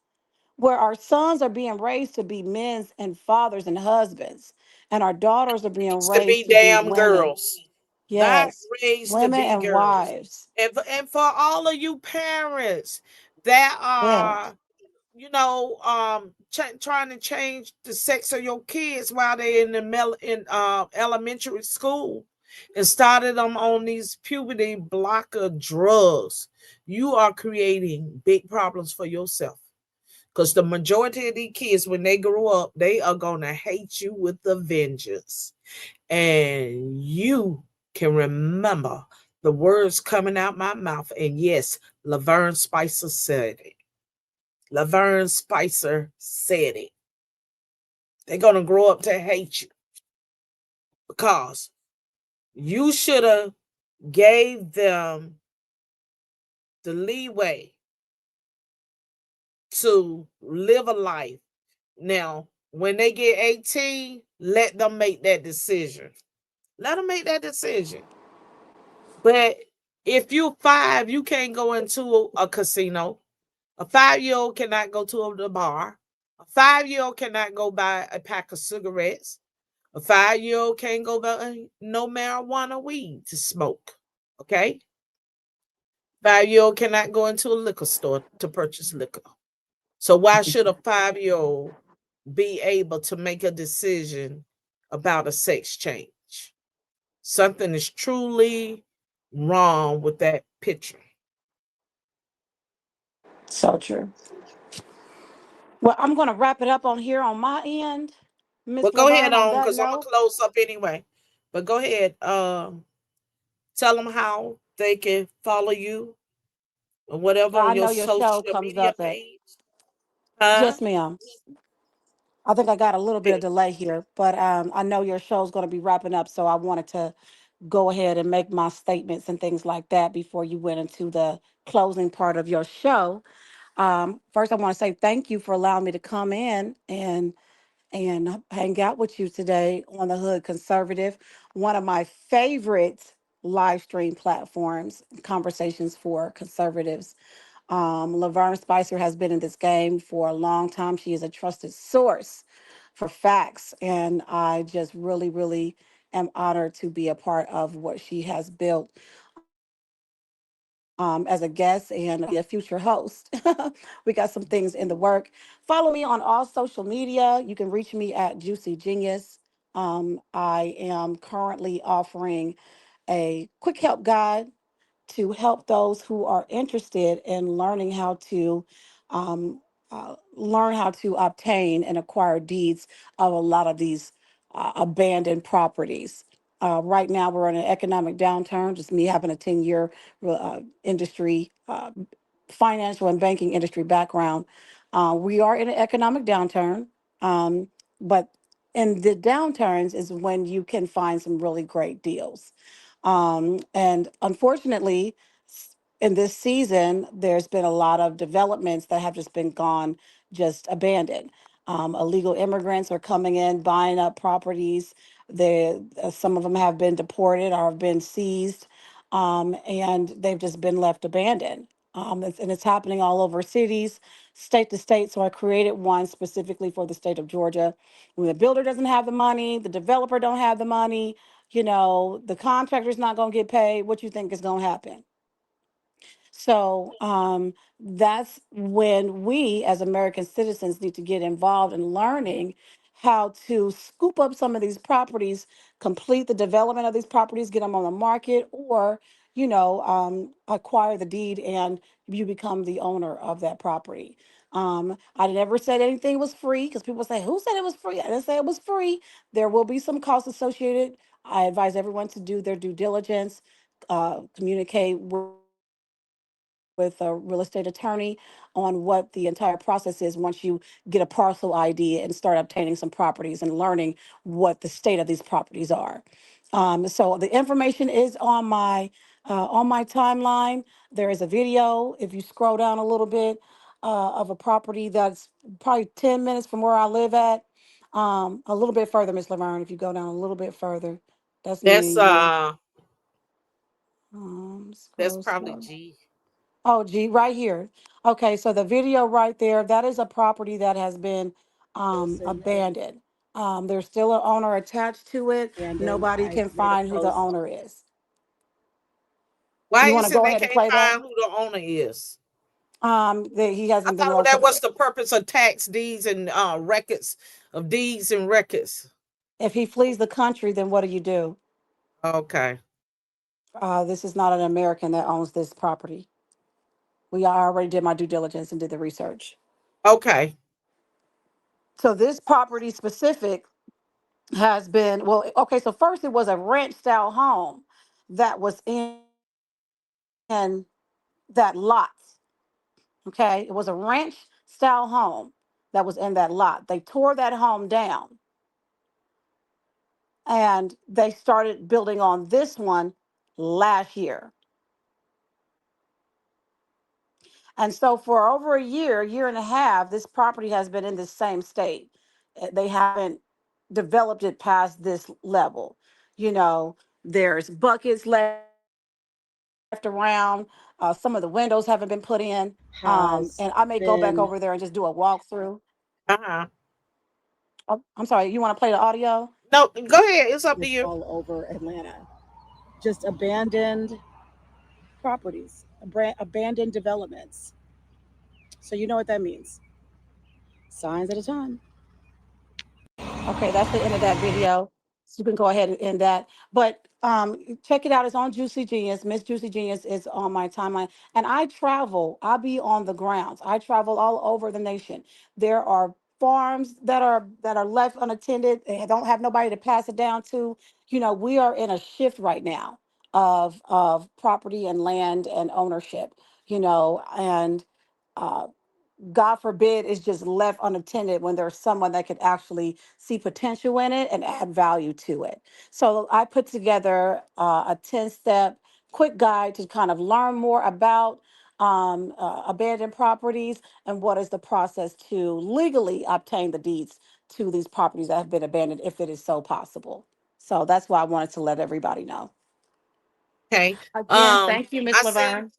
where our sons are being raised to be men and fathers and husbands, and our daughters are being Needs to be raised to be damn women. girls, not Yes, raised to women be and girls. wives. And for all of you parents that Yes, are, trying to change the sex of your kids while they're in elementary school, and started them on these puberty blocker drugs, you are creating big problems for yourself. Because the majority of these kids, when they grow up, they are going to hate you with a vengeance. And you can remember the words coming out my mouth. And yes, Laverne Spicer said it. Laverne Spicer said it. They're going to grow up to hate you, because you should have gave them the leeway to live a life. Now, when they get 18, let them make that decision. Let them make that decision. But if you're 5, you can't go into a casino. A 5-year-old cannot go to the bar. A 5-year-old cannot go buy a pack of cigarettes. A 5-year-old can't go buy no marijuana weed to smoke. Okay? 5-year-old cannot go into a liquor store to purchase liquor. So why should a 5-year-old be able to make a decision about a sex change? Something is truly wrong with that picture. so true. Well, I'm going to wrap it up on here on my end, Well, Miss go ahead Laverne. On on, that because I'm gonna note, close up anyway. But go ahead. Tell them how they can follow you or whatever on I your know your show social comes media up at, page. Huh? yes, ma'am. I think I got a little bit of delay here, but I know your show's going to be wrapping up, so I wanted to go ahead and make my statements and things like that before you went into the closing part of your show. First, I want to say thank you for allowing me to come in and hang out with you today on the Hood Conservative, one of my favorite live stream platforms, conversations for conservatives. Laverne Spicer has been in this game for a long time. She is a trusted source for facts, and I just really, really am honored to be a part of what she has built. as a guest and be a future host. We got some things in the work. Follow me on all social media. You can reach me at Juicy Genius. I am currently offering a quick help guide to help those who are interested in learning how to um, learn how to obtain and acquire deeds of a lot of these abandoned properties. Right now, we're in an economic downturn. Just me having a 10-year industry, financial and banking industry background. We are in an economic downturn, but in the downturns is when you can find some really great deals. And unfortunately, in this season, there's been a lot of developments that have just been gone, just abandoned. Illegal immigrants are coming in, buying up properties. Some of them have been deported or have been seized, and they've just been left abandoned. And it's happening all over cities, state to state. So I created one specifically for the state of Georgia. When the builder doesn't have the money, the developer don't have the money, the contractor's not going to get paid. What you think is going to happen? So that's when we, as American citizens, need to get involved in learning how to scoop up some of these properties, complete the development of these properties, get them on the market, or acquire the deed and you become the owner of that property. I never said anything was free because people say, "Who said it was free?" I didn't say it was free. There will be some costs associated. I advise everyone to do their due diligence, communicate with a real estate attorney on what the entire process is once you get a parcel ID and start obtaining some properties and learning what the state of these properties are. So the information is on my timeline. There is a video, if you scroll down a little bit, of a property that's probably 10 minutes from where I live at. A little bit further, Miss Laverne, if you go down a little bit further, that's near That's you. that's Scroll, probably scroll. G. Oh, gee, right here. Okay, so the video right there, that is a property that has been abandoned. There's still an owner attached to it. Nobody can find who the owner is. Why You want to is it go they ahead and can't play that? find who the owner is? He I hasn't been thought that was located. the purpose of tax deeds and records of deeds and records. If he flees the country, then what do you do? Okay. This is not an American that owns this property. I already did my due diligence and did the research. Okay. So this property specific has been, well, okay, so first it was a ranch style home that was in that lot. Okay, it was a ranch style home that was in that lot. They tore that home down and they started building on this one last year. And so for over a year and a half, this property has been in the same state. They haven't developed it past this level. There's buckets left around. Some of the windows haven't been put in. And I may go back over there and just do a walkthrough. Uh-huh. Oh, I'm sorry. You want to play the audio? No, go ahead. It's up to you. All over Atlanta. Just abandoned properties, abandoned developments. So you know what that means. Signs at a time. Okay, that's the end of that video. So you can go ahead and end that. But check it out. It's on Juicy Genius. Miss Juicy Genius is on my timeline. And I travel. I be on the grounds. I travel all over the nation. There are farms that are left unattended. They don't have nobody to pass it down to. We are in a shift right now of property and land and ownership. And God forbid, it's just left unattended when there's someone that could actually see potential in it and add value to it. So I put together a 10-step quick guide to kind of learn more about abandoned properties and what is the process to legally obtain the deeds to these properties that have been abandoned, if it is so possible. So that's why I wanted to let everybody know. Okay. Again, thank you, Miss I see Laverne.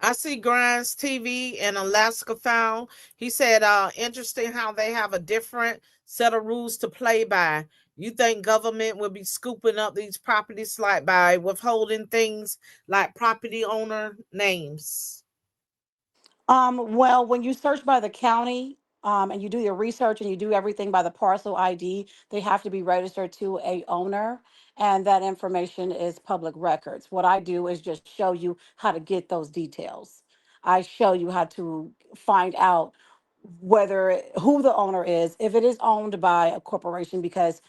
I see Grimes TV and Alaska Found. He said, interesting how they have a different set of rules to play by. You think government will be scooping up these properties like by withholding things like property owner names? Well, when you search by the county, and you do your research and you do everything by the parcel ID, they have to be registered to a owner, and that information is public records. What I do is just show you how to get those details. I show you how to find out who the owner is, if it is owned by a corporation, because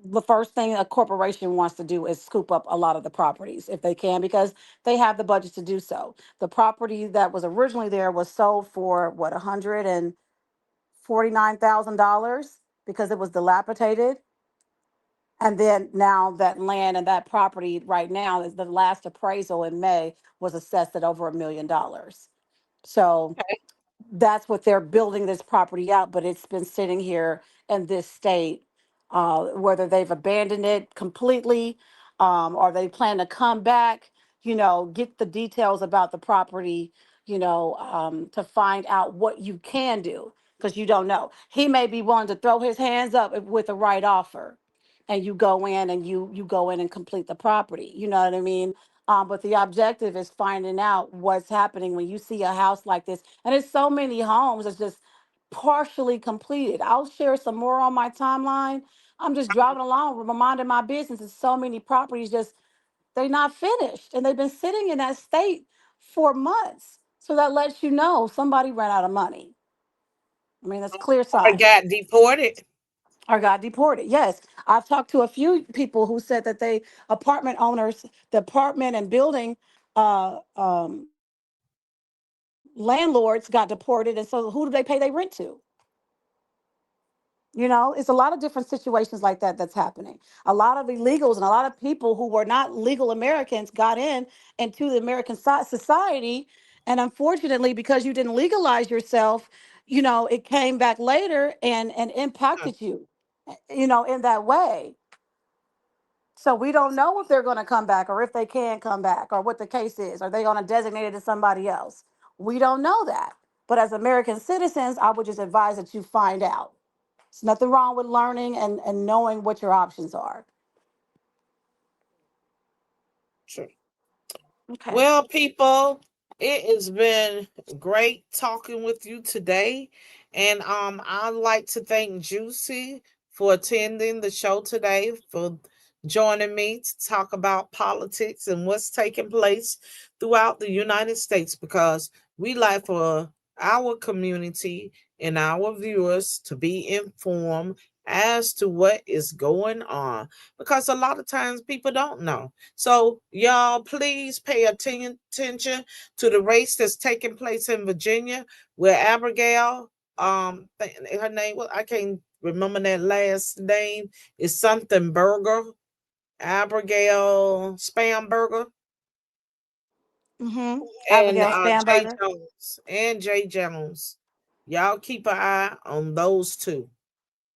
the first thing a corporation wants to do is scoop up a lot of the properties if they can, because they have the budget to do so. The property that was originally there was sold for what, $149,000, because it was dilapidated. And then now that land and that property right now is the last appraisal in May was assessed at over $1 million. So that's what they're building this property out, but it's been sitting here in this state. Whether they've abandoned it completely, or they plan to come back, get the details about the property, to find out what you can do, because you don't know. He may be willing to throw his hands up with the right offer, and you go in and you go in and complete the property. You know what I mean? But the objective is finding out what's happening when you see a house like this. And it's so many homes that's just partially completed. I'll share some more on my timeline. I'm just driving along, minding my business. There's so many properties they're not finished. And they've been sitting in that state for months. So that lets you know somebody ran out of money. I mean, that's clear Or signs. got deported? Or got deported. Yes, I've talked to a few people who said that apartment owners, the apartment and building landlords got deported, and so who do they pay their rent to? It's a lot of different situations like that that's happening. A lot of illegals and a lot of people who were not legal Americans got into the American society, and unfortunately, because you didn't legalize yourself, it came back later and impacted you, in that way. So we don't know if they're going to come back or if they can come back or what the case is. Are they going to designate it to somebody else? We don't know that. But as American citizens, I would just advise that you find out. There's nothing wrong with learning and knowing what your options are. Sure. Okay. Well, people, it has been great talking with you today. And I'd like to thank Juicy for attending the show today, for joining me to talk about politics and what's taking place throughout the United States, because we like for our community and our viewers to be informed as to what is going on, because a lot of times people don't know. So, y'all, please pay attention to the race that's taking place in Virginia, where Abigail, her name, well, I can't remember that last name, is something Burger, Abigail Spamberger, Mm-hmm. and Abigail Jay Spanberger. Jones, and Jay Jones. Y'all keep an eye on those two,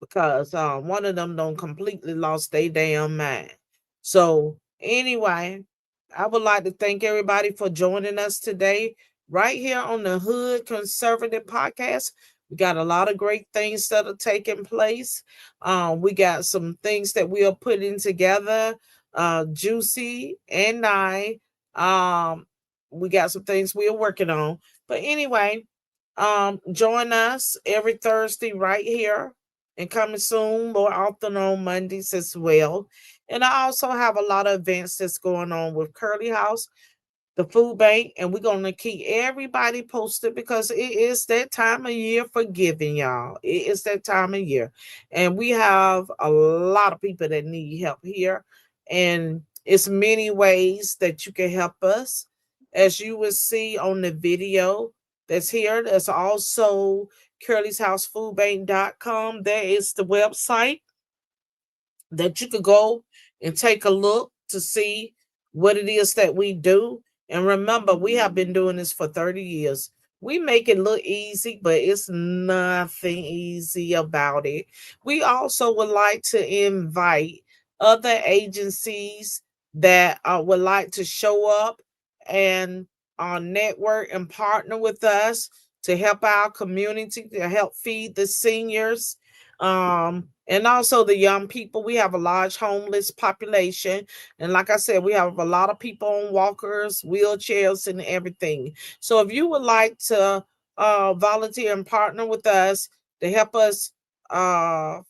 because one of them don't completely lost their damn mind. So anyway, I would like to thank everybody for joining us today, right here on the Hood Conservative Podcast. We got a lot of great things that are taking place. We got some things that we are putting together. Juicy and I, we got some things we are working on. But anyway, join us every Thursday right here, and coming soon more often on Mondays as well. And I also have a lot of events that's going on with CurleysHouse, the food bank, and we're going to keep everybody posted, because it is that time of year for giving, y'all. It is that time of year, and we have a lot of people that need help here, and it's many ways that you can help us, as you will see on the video that's here. There's also CurleysHouseFoodBank.com. There is the website that you could go and take a look to see what it is that we do. And remember, we have been doing this for 30 years. We make it look easy, but it's nothing easy about it. We also would like to invite other agencies that would like to show up and network and partner with us to help our community, to help feed the seniors, and also the young people. We have a large homeless population. And like I said, we have a lot of people on walkers, wheelchairs, and everything. So if you would like to volunteer and partner with us to help us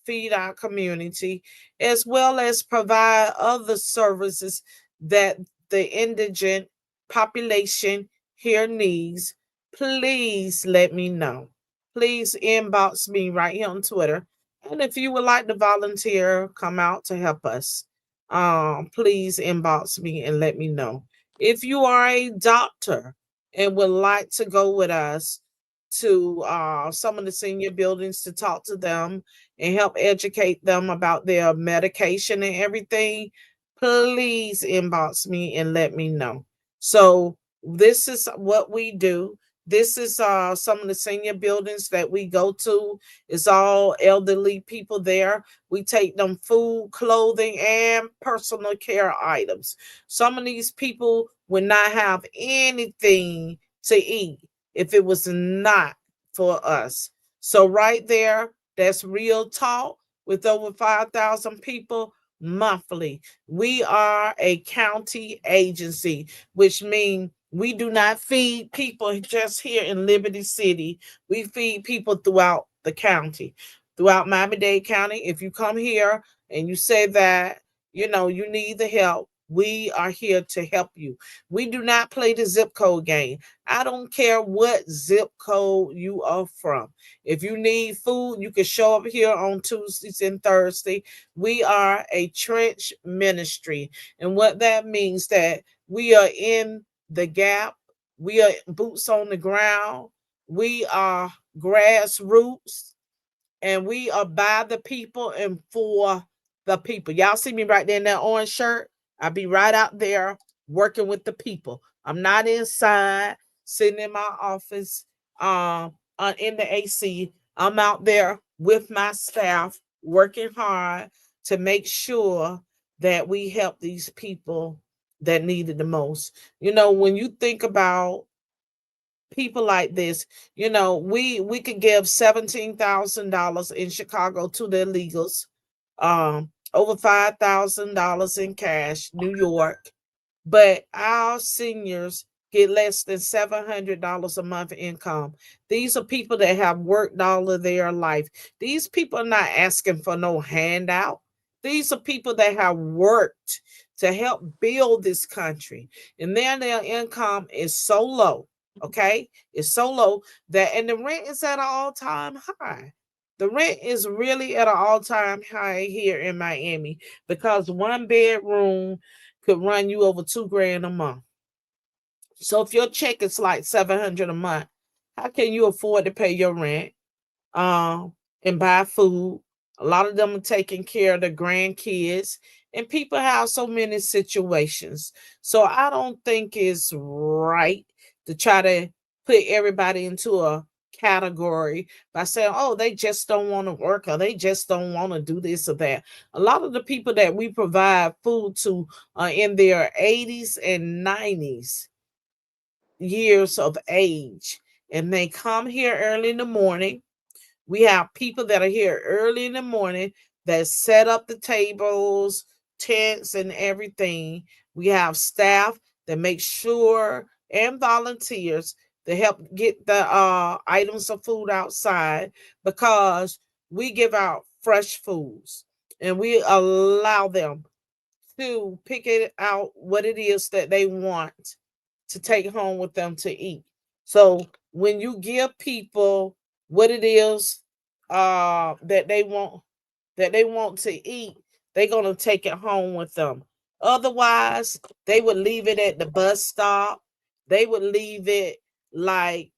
feed our community, as well as provide other services that the indigent population here needs, please let me know. Please inbox me right here on Twitter. And if you would like to volunteer, come out to help us, please inbox me and let me know. If you are a doctor and would like to go with us to some of the senior buildings to talk to them and help educate them about their medication and everything, please inbox me and let me know. So this is what we do. This is some of the senior buildings that we go to. It's all elderly people there. We take them food, clothing, and personal care items. Some of these people would not have anything to eat if it was not for us. So right there, that's real talk with over 5,000 people monthly. We are a county agency, which means we do not feed people just here in Liberty City. We feed people throughout the county, throughout Miami-Dade County. If you come here and you say that, you need the help, we are here to help you. We do not play the zip code game. I don't care what zip code you are from. If you need food, you can show up here on Tuesdays and Thursdays. We are a trench ministry. And what that means that we are in the gap. We are boots on the ground. We are grassroots, and we are by the people and for the people. Y'all see me right there in that orange shirt? I'll be right out there working with the people. I'm not inside sitting in my office in the AC. I'm out there with my staff working hard to make sure that we help these people that need it the most. When you think about people like this, we could give $17,000 in Chicago to the illegals, over $5,000 in cash, New York, but our seniors get less than $700 a month income. These are people that have worked all of their life. These people are not asking for no handout. These are people that have worked to help build this country, and then their income is so low. Okay, it's so low that, and the rent is at an all-time high. The rent is really at an all-time high here in Miami, because one bedroom could run you over $2,000 a month. So if your check is like $700 a month, how can you afford to pay your rent, and buy food? A lot of them are taking care of their grandkids, and people have so many situations. So I don't think it's right to try to put everybody into a category by saying, oh, they just don't want to work, or they just don't want to do this or that. A lot of the people that we provide food to are in their 80s and 90s years of age, and they come here early in the morning. We have people that are here early in the morning that set up the tables, tents, and everything. We have staff that make sure, and volunteers to help get the items of food outside, because we give out fresh foods and we allow them to pick it out what it is that they want to take home with them to eat. So when you give people what it is that they want to eat, they're gonna take it home with them. Otherwise, they would leave it at the bus stop. They would leave it like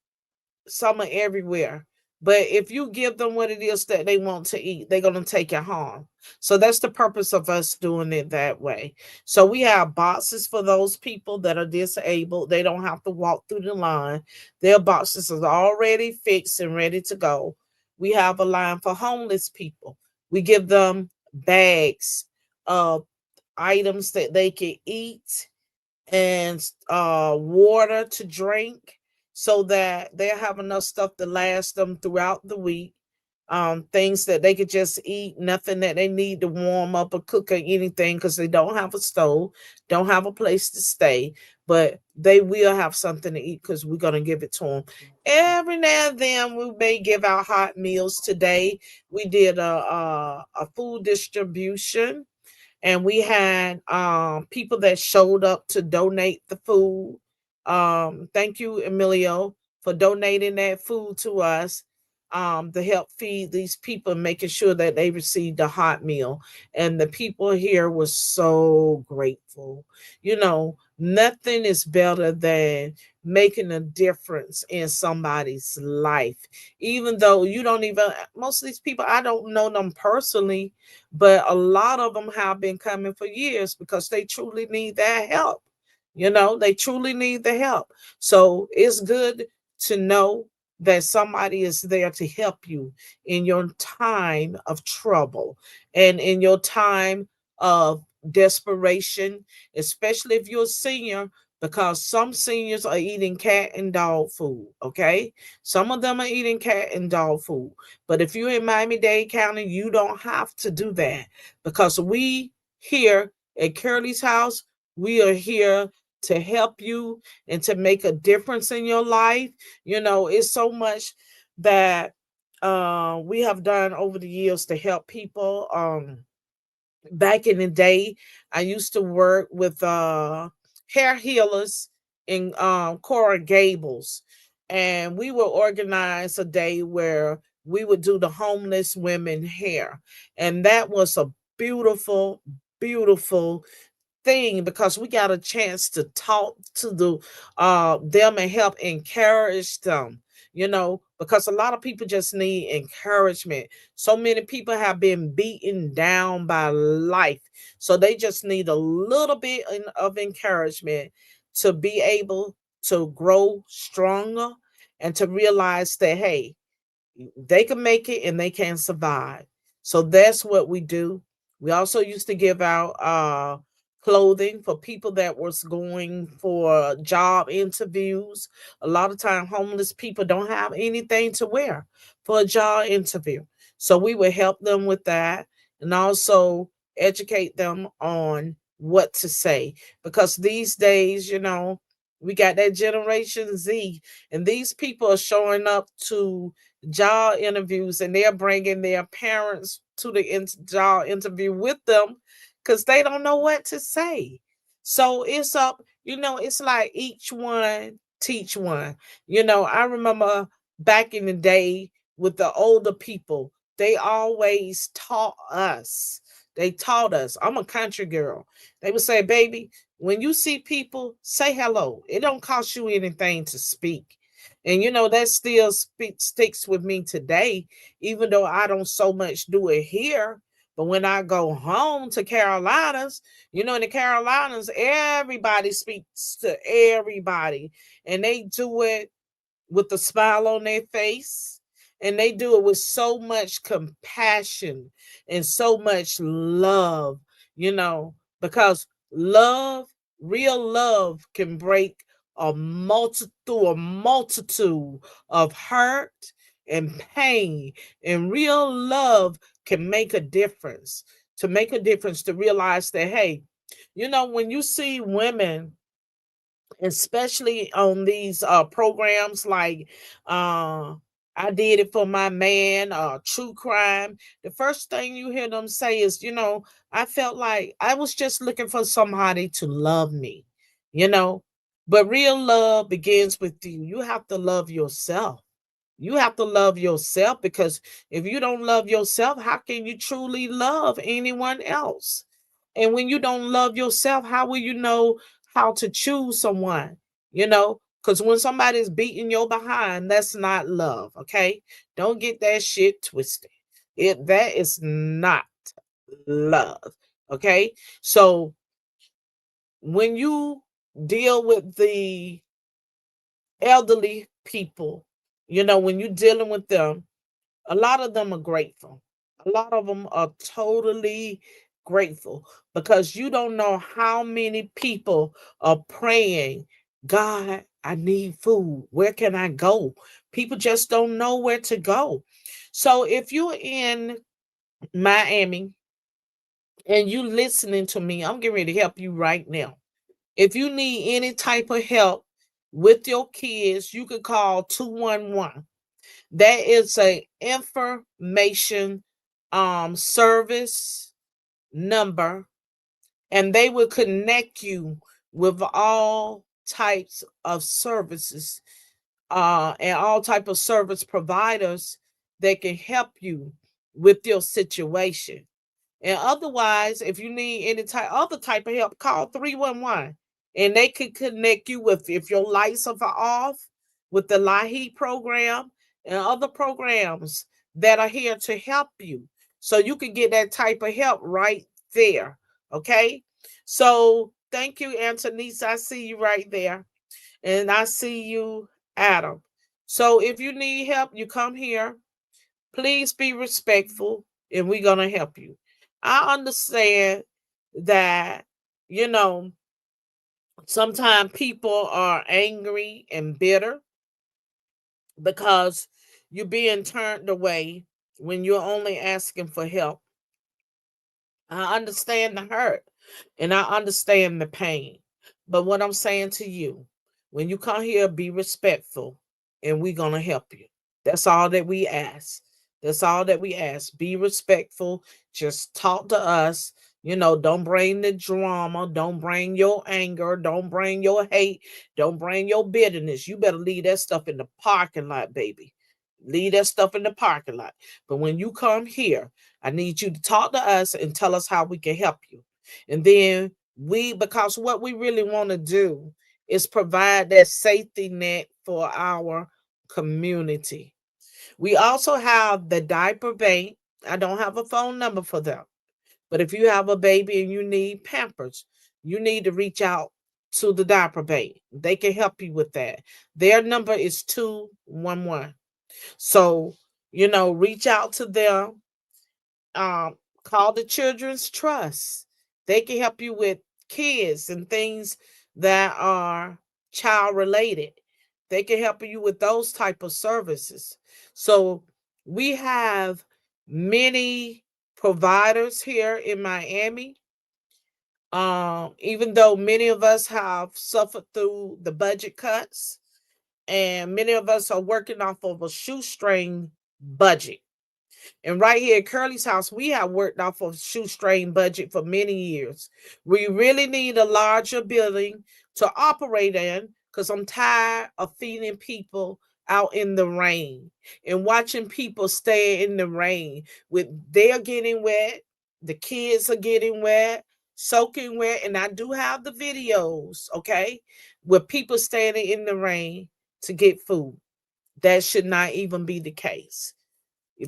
some are everywhere. But if you give them what it is that they want to eat, they're going to take it home. So that's the purpose of us doing it that way. So we have boxes for those people that are disabled. They don't have to walk through the line. Their boxes are already fixed and ready to go. We have a line for homeless people. We give them bags of items that they can eat and water to drink so that they'll have enough stuff to last them throughout the week. Things that they could just eat, nothing that they need to warm up or cook or anything because they don't have a stove, don't have a place to stay, but they will have something to eat because we're going to give it to them. Every now and then we may give out hot meals. Today we did a food distribution, and we had people that showed up to donate the food. Thank you, Emilio, for donating that food to us, to help feed these people, making sure that they received a hot meal. And the people here were so grateful. You know, nothing is better than making a difference in somebody's life, even though you don't even, most of these people, I don't know them personally, but a lot of them have been coming for years because they truly need that help. You know, they truly need the help. So it's good to know that somebody is there to help you in your time of trouble and in your time of desperation, especially if you're a senior, because some seniors are eating cat and dog food. Okay. Some of them are eating cat and dog food. But if you're in Miami-Dade County, you don't have to do that because we here at Curley's House, we are here to help you and to make a difference in your life. You know, it's so much that we have done over the years to help people. Back in the day, I used to work with hair healers in Coral Gables, and we would organize a day where we would do the homeless women hair, and that was a beautiful, beautiful thing because we got a chance to talk to them and help encourage them, you know, because a lot of people just need encouragement. So many people have been beaten down by life, so they just need a little bit of encouragement to be able to grow stronger and to realize that, hey, they can make it and they can survive. So that's what we do. We also used to give out clothing for people that was going for job interviews. A lot of time homeless people don't have anything to wear for a job interview. So we would help them with that and also educate them on what to say, because these days, you know, we got that generation Z, and these people are showing up to job interviews and they're bringing their parents to the job interview with them because they don't know what to say. So it's up, you know, it's like each one teach one. You know, I remember back in the day with the older people, they always taught us. They taught us. I'm a country girl. They would say, baby, when you see people, say hello. It don't cost you anything to speak. And you know, that still sticks with me today, even though I don't so much do it here. But when I go home to Carolinas, you know, in the Carolinas, everybody speaks to everybody, and they do it with a smile on their face, and they do it with so much compassion and so much love, you know, because love, real love, can break through a multitude of hurt and pain, and real love can make a difference, to make a difference, to realize that, hey, you know, when you see women, especially on these programs like uh I did it for my man, true crime, the first thing you hear them say is, you know, I felt like I was just looking for somebody to love me, you know. But real love begins with you. You have to love yourself. You have to love yourself, because if you don't love yourself, how can you truly love anyone else? And when you don't love yourself, how will you know how to choose someone? You know, because when somebody's beating your behind, that's not love. Okay. Don't get that shit twisted. That is not love. Okay. So when you deal with the elderly people, you know, when you're dealing with them, a lot of them are grateful. A lot of them are totally grateful because you don't know how many people are praying, God, I need food. Where can I go? People just don't know where to go. So if you're in Miami and you listening to me, I'm getting ready to help you right now. If you need any type of help with your kids, you can call 211. That is a information service number, and they will connect you with all types of services and all type of service providers that can help you with your situation. And otherwise, if you need any other type of help, call 311 and they can connect you with if your lights are off with the LIHEAP program and other programs that are here to help you. So you can get that type of help right there. Okay. So thank you, Antonisa. I see you right there. And I see you, Adam. So if you need help, you come here. Please be respectful and we're going to help you. I understand that, you know, sometimes people are angry and bitter because you're being turned away when you're only asking for help. I understand the hurt and I understand the pain. But what I'm saying to you, when you come here, be respectful and we're going to help you. That's all that we ask. That's all that we ask. Be respectful. Just talk to us. You know, don't bring the drama. Don't bring your anger. Don't bring your hate. Don't bring your bitterness. You better leave that stuff in the parking lot, baby. Leave that stuff in the parking lot. But when you come here, I need you to talk to us and tell us how we can help you. And then because what we really want to do is provide that safety net for our community. We also have the diaper bank. I don't have a phone number for them. But if you have a baby and you need Pampers, you need to reach out to the diaper bank. They can help you with that. Their number is 211. So, reach out to them. Um, Call the Children's Trust. They can help you with kids and things that are child related. They can help you with those type of services. So we have many providers here in Miami. Even though many of us have suffered through the budget cuts, and many of us are working off of a shoestring budget. And right here at CurleysHouse, we have worked off of shoestring budget for many years. We really need a larger building to operate in because I'm tired of feeding people out in the rain and watching people stay in the rain with they're getting wet, the kids are getting wet, soaking wet, and I do have the videos, okay, with people standing in the rain to get food. That should not even be the case.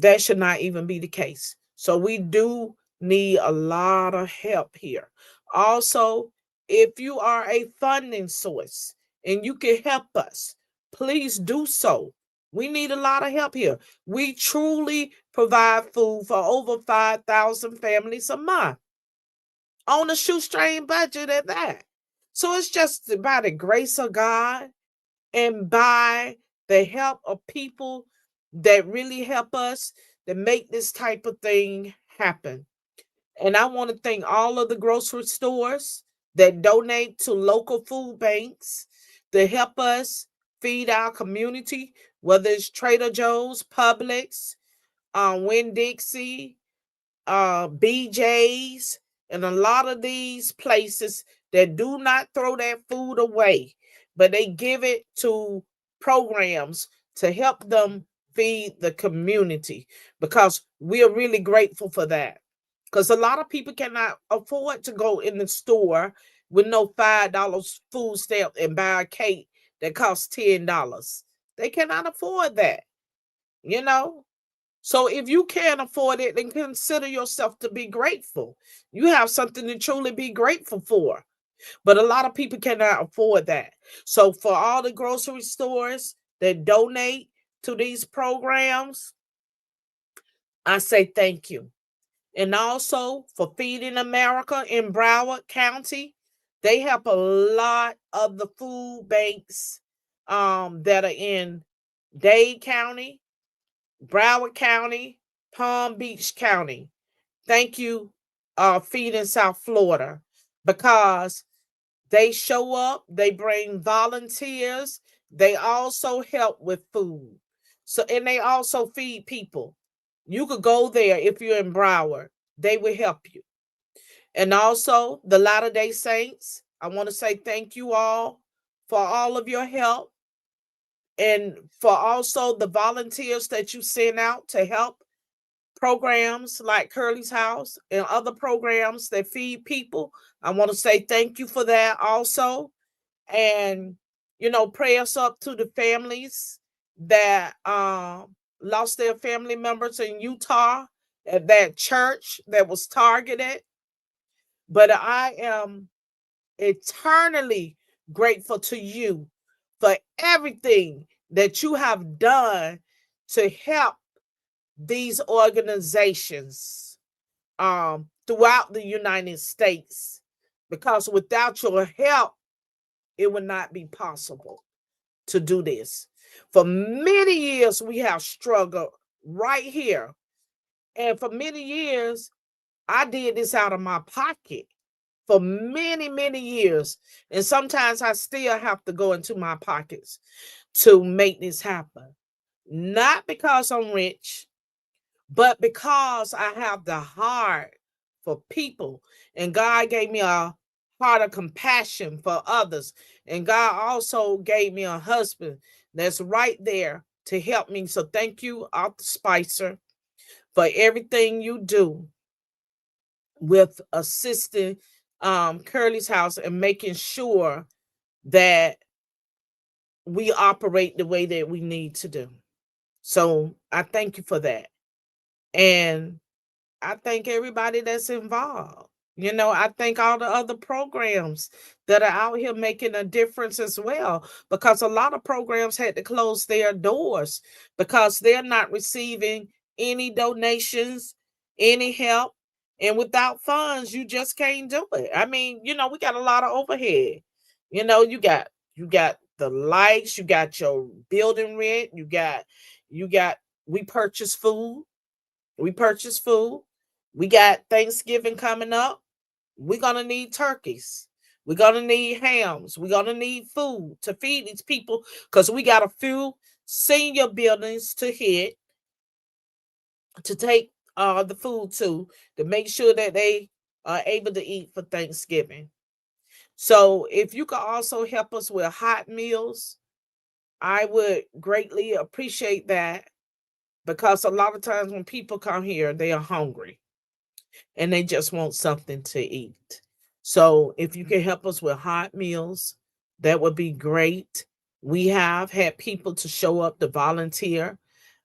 That should not even be the case. So we do need a lot of help here. Also, if you are a funding source and you can help us, please do so. We need a lot of help here. We truly provide food for over 5,000 families a month on a shoestring budget at that. So it's just by the grace of God and by the help of people that really help us to make this type of thing happen. And I want to thank all of the grocery stores that donate to local food banks to help us feed our community, whether it's Trader Joe's, Publix, Winn-Dixie, BJ's, and a lot of these places that do not throw that food away, but they give it to programs to help them feed the community because we are really grateful for that. Because a lot of people cannot afford to go in the store with no $5 food stamp and buy a cake that costs $10. They cannot afford that, you know? So if you can't afford it, then consider yourself to be grateful. You have something to truly be grateful for. But a lot of people cannot afford that. So for all the grocery stores that donate to these programs, I say thank you. And also for Feeding America in Broward County, they help a lot of the food banks that are in Dade County, Broward County, Palm Beach County. Thank you, Feeding South Florida, because they show up, they bring volunteers, they also help with food. So, and they also feed people. You could go there if you're in Broward, they will help you. And also the Latter day Saints, I want to say thank you all for all of your help, and for also the volunteers that you send out to help programs like Curly's House and other programs that feed people. I want to say thank you for that also. And, prayers up to the families that lost their family members in Utah at that church that was targeted. But I am eternally grateful to you for everything that you have done to help these organizations throughout the United States, because without your help, it would not be possible to do this. For many years, we have struggled right here. And for many years, I did this out of my pocket for many, many years. And sometimes I still have to go into my pockets to make this happen. Not because I'm rich, but because I have the heart for people. And God gave me a heart of compassion for others. And God also gave me a husband that's right there to help me. So thank you, Arthur Spicer, for everything you do with assisting Curly's House and making sure that we operate the way that we need to do. So I thank you for that. And I thank everybody that's involved. I thank all the other programs that are out here making a difference as well, because a lot of programs had to close their doors because they're not receiving any donations, any help. And without funds, you just can't do it. I mean, we got a lot of overhead. You got the lights, you got your building rent, you got we purchase food. We purchase food. We got Thanksgiving coming up. We're going to need turkeys. We're going to need hams. We're going to need food to feed these people because we got a few senior buildings to hit to take the food to make sure that they are able to eat for Thanksgiving. So if you could also help us with hot meals, I would greatly appreciate that, because a lot of times when people come here, they are hungry and they just want something to eat. So if you can help us with hot meals, that would be great. We have had people to show up to volunteer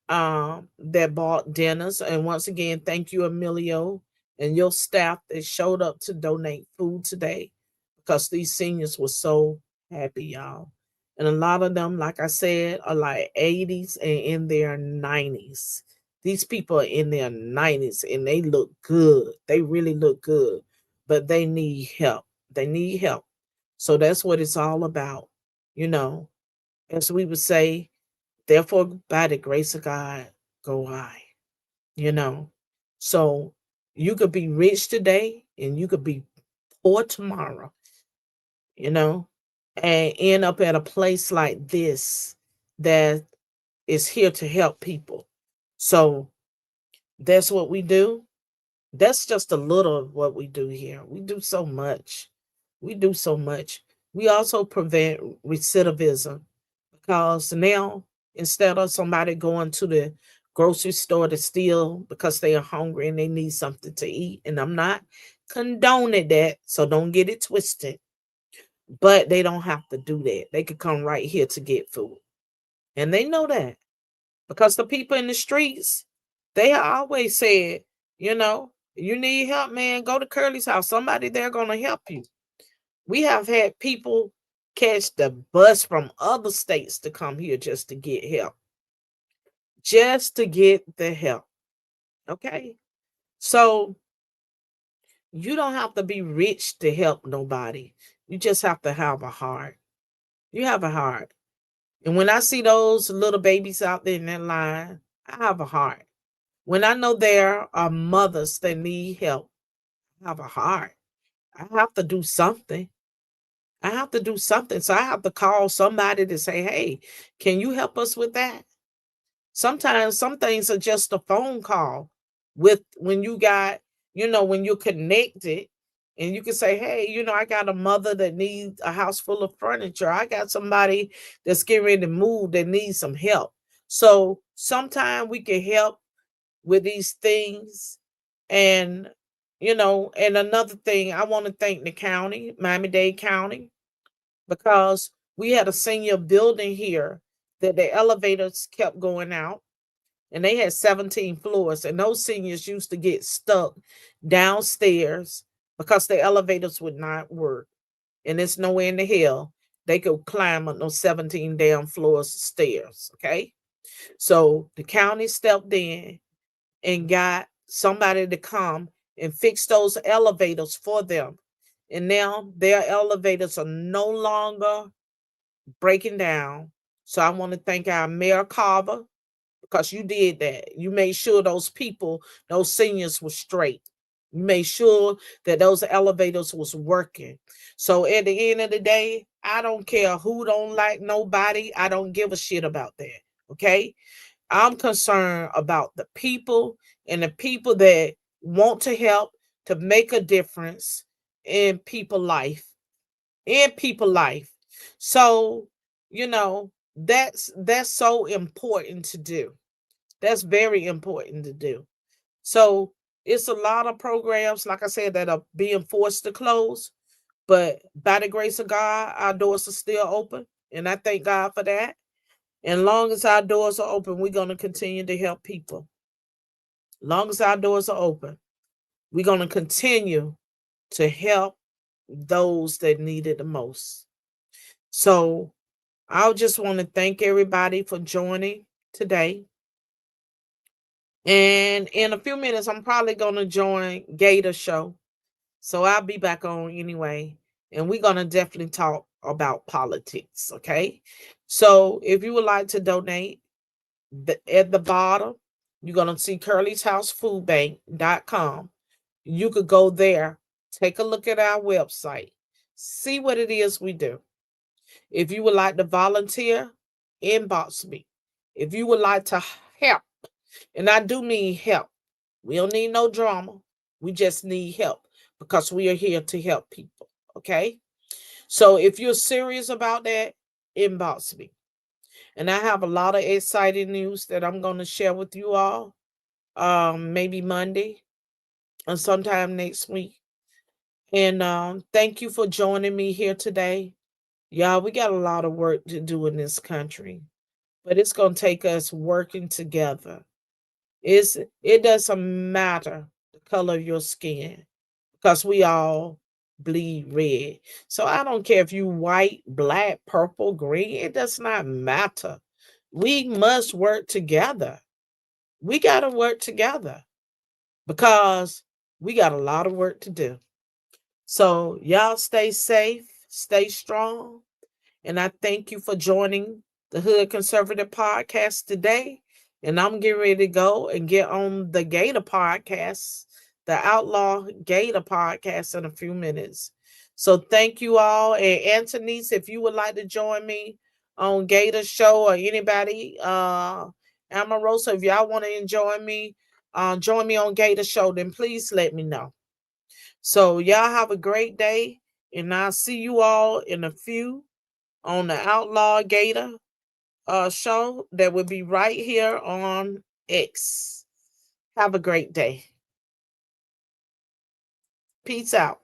that bought dinners. And once again, thank you, Emilio, and your staff that showed up to donate food today, because these seniors were so happy, y'all. And a lot of them, like I said, are like 80s and in their 90s. These people are in their 90s and they look good. They really look good, but they need help. They need help. So that's what it's all about. You know, as we would say, therefore, by the grace of God, go I. You know, so you could be rich today and you could be poor tomorrow, you know, and end up at a place like this that is here to help people. So that's what we do. That's just a little of what we do here. We do so much. We do so much. We also prevent recidivism, because now, instead of somebody going to the grocery store to steal because they are hungry and they need something to eat, and I'm not condoning that, so don't get it twisted, but they don't have to do that. They could come right here to get food. And they know that, because the people in the streets, they always said, you need help, man, go to Curly's House. Somebody there going to help you. We have had people catch the bus from other states to come here just to get help. Just to get the help. Okay? So you don't have to be rich to help nobody. You just have to have a heart. You have a heart. And when I see those little babies out there in that line, I have a heart. When I know there are mothers that need help, I have a heart. I have to do something. I have to do something. So I have to call somebody to say, hey, can you help us with that? Sometimes some things are just a phone call with when you got, when you're connected and you can say, hey, I got a mother that needs a house full of furniture. I got somebody that's getting ready to move that needs some help. So sometimes we can help with these things. And, and another thing, I want to thank the county, Miami-Dade County, because we had a senior building here that the elevators kept going out and they had 17 floors. And those seniors used to get stuck downstairs because the elevators would not work. And it's nowhere in the hell they could climb up those 17 damn floors of stairs. Okay. So the county stepped in and got somebody to come and fix those elevators for them. And now their elevators are no longer breaking down. So I want to thank our Mayor Carver because you did that. You made sure those people, those seniors were straight. You made sure that those elevators was working. So at the end of the day, I don't care who don't like nobody. I don't give a shit about that. Okay. I'm concerned about the people and the people that want to help to make a difference in people's life. So, that's so important to do. That's very important to do. So it's a lot of programs, like I said, that are being forced to close. But by the grace of God, our doors are still open. And I thank God for that. And long as our doors are open, we're going to continue to help people. Long as our doors are open, we're going to continue to help those that need it the most. So I just want to thank everybody for joining today. And in a few minutes, I'm probably going to join Gator Show. So I'll be back on anyway. And we're going to definitely talk about politics. Okay. So if you would like to donate, at the bottom, you're going to see CurleysHouseFoodBank.com. You could go there, take a look at our website, see what it is we do. If you would like to volunteer, inbox me. If you would like to help, and I do mean help, we don't need no drama. We just need help because we are here to help people. Okay. So if you're serious about that, inbox me. And I have a lot of exciting news that I'm going to share with you all. Maybe Monday or sometime next week. And thank you for joining me here today. Y'all, we got a lot of work to do in this country, but it's going to take us working together. It doesn't matter the color of your skin because we all bleed red. So I don't care if you white, black, purple, green. It does not matter. We must work together. We got to work together because we got a lot of work to do. So y'all stay safe, stay strong. And I thank you for joining the Hood Conservative Podcast today. And I'm getting ready to go and get on the Gator Podcast, the Outlaw Gator Podcast, in a few minutes. So thank you all. And Anthony's, if you would like to join me on Gator Show, or anybody, Amarosa, if y'all want to join me on Gator Show, then please let me know. So y'all have a great day. And I'll see you all in a few on the Outlaw Gator show that will be right here on X. Have a great day. Peace out.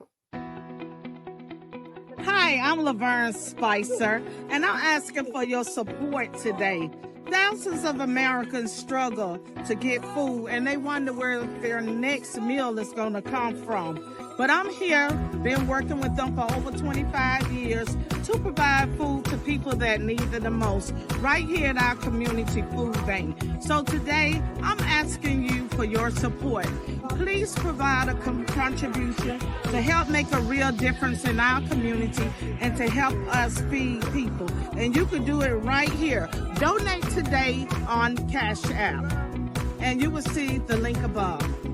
Hi, I'm Laverne Spicer, and I'm asking for your support today. Thousands of Americans struggle to get food, and they wonder where their next meal is going to come from. But I'm here, been working with them for over 25 years to provide food to people that need it the most right here at our community food bank. So today, I'm asking you for your support. Please provide a contribution to help make a real difference in our community and to help us feed people. And you can do it right here. Donate today on Cash App. And you will see the link above.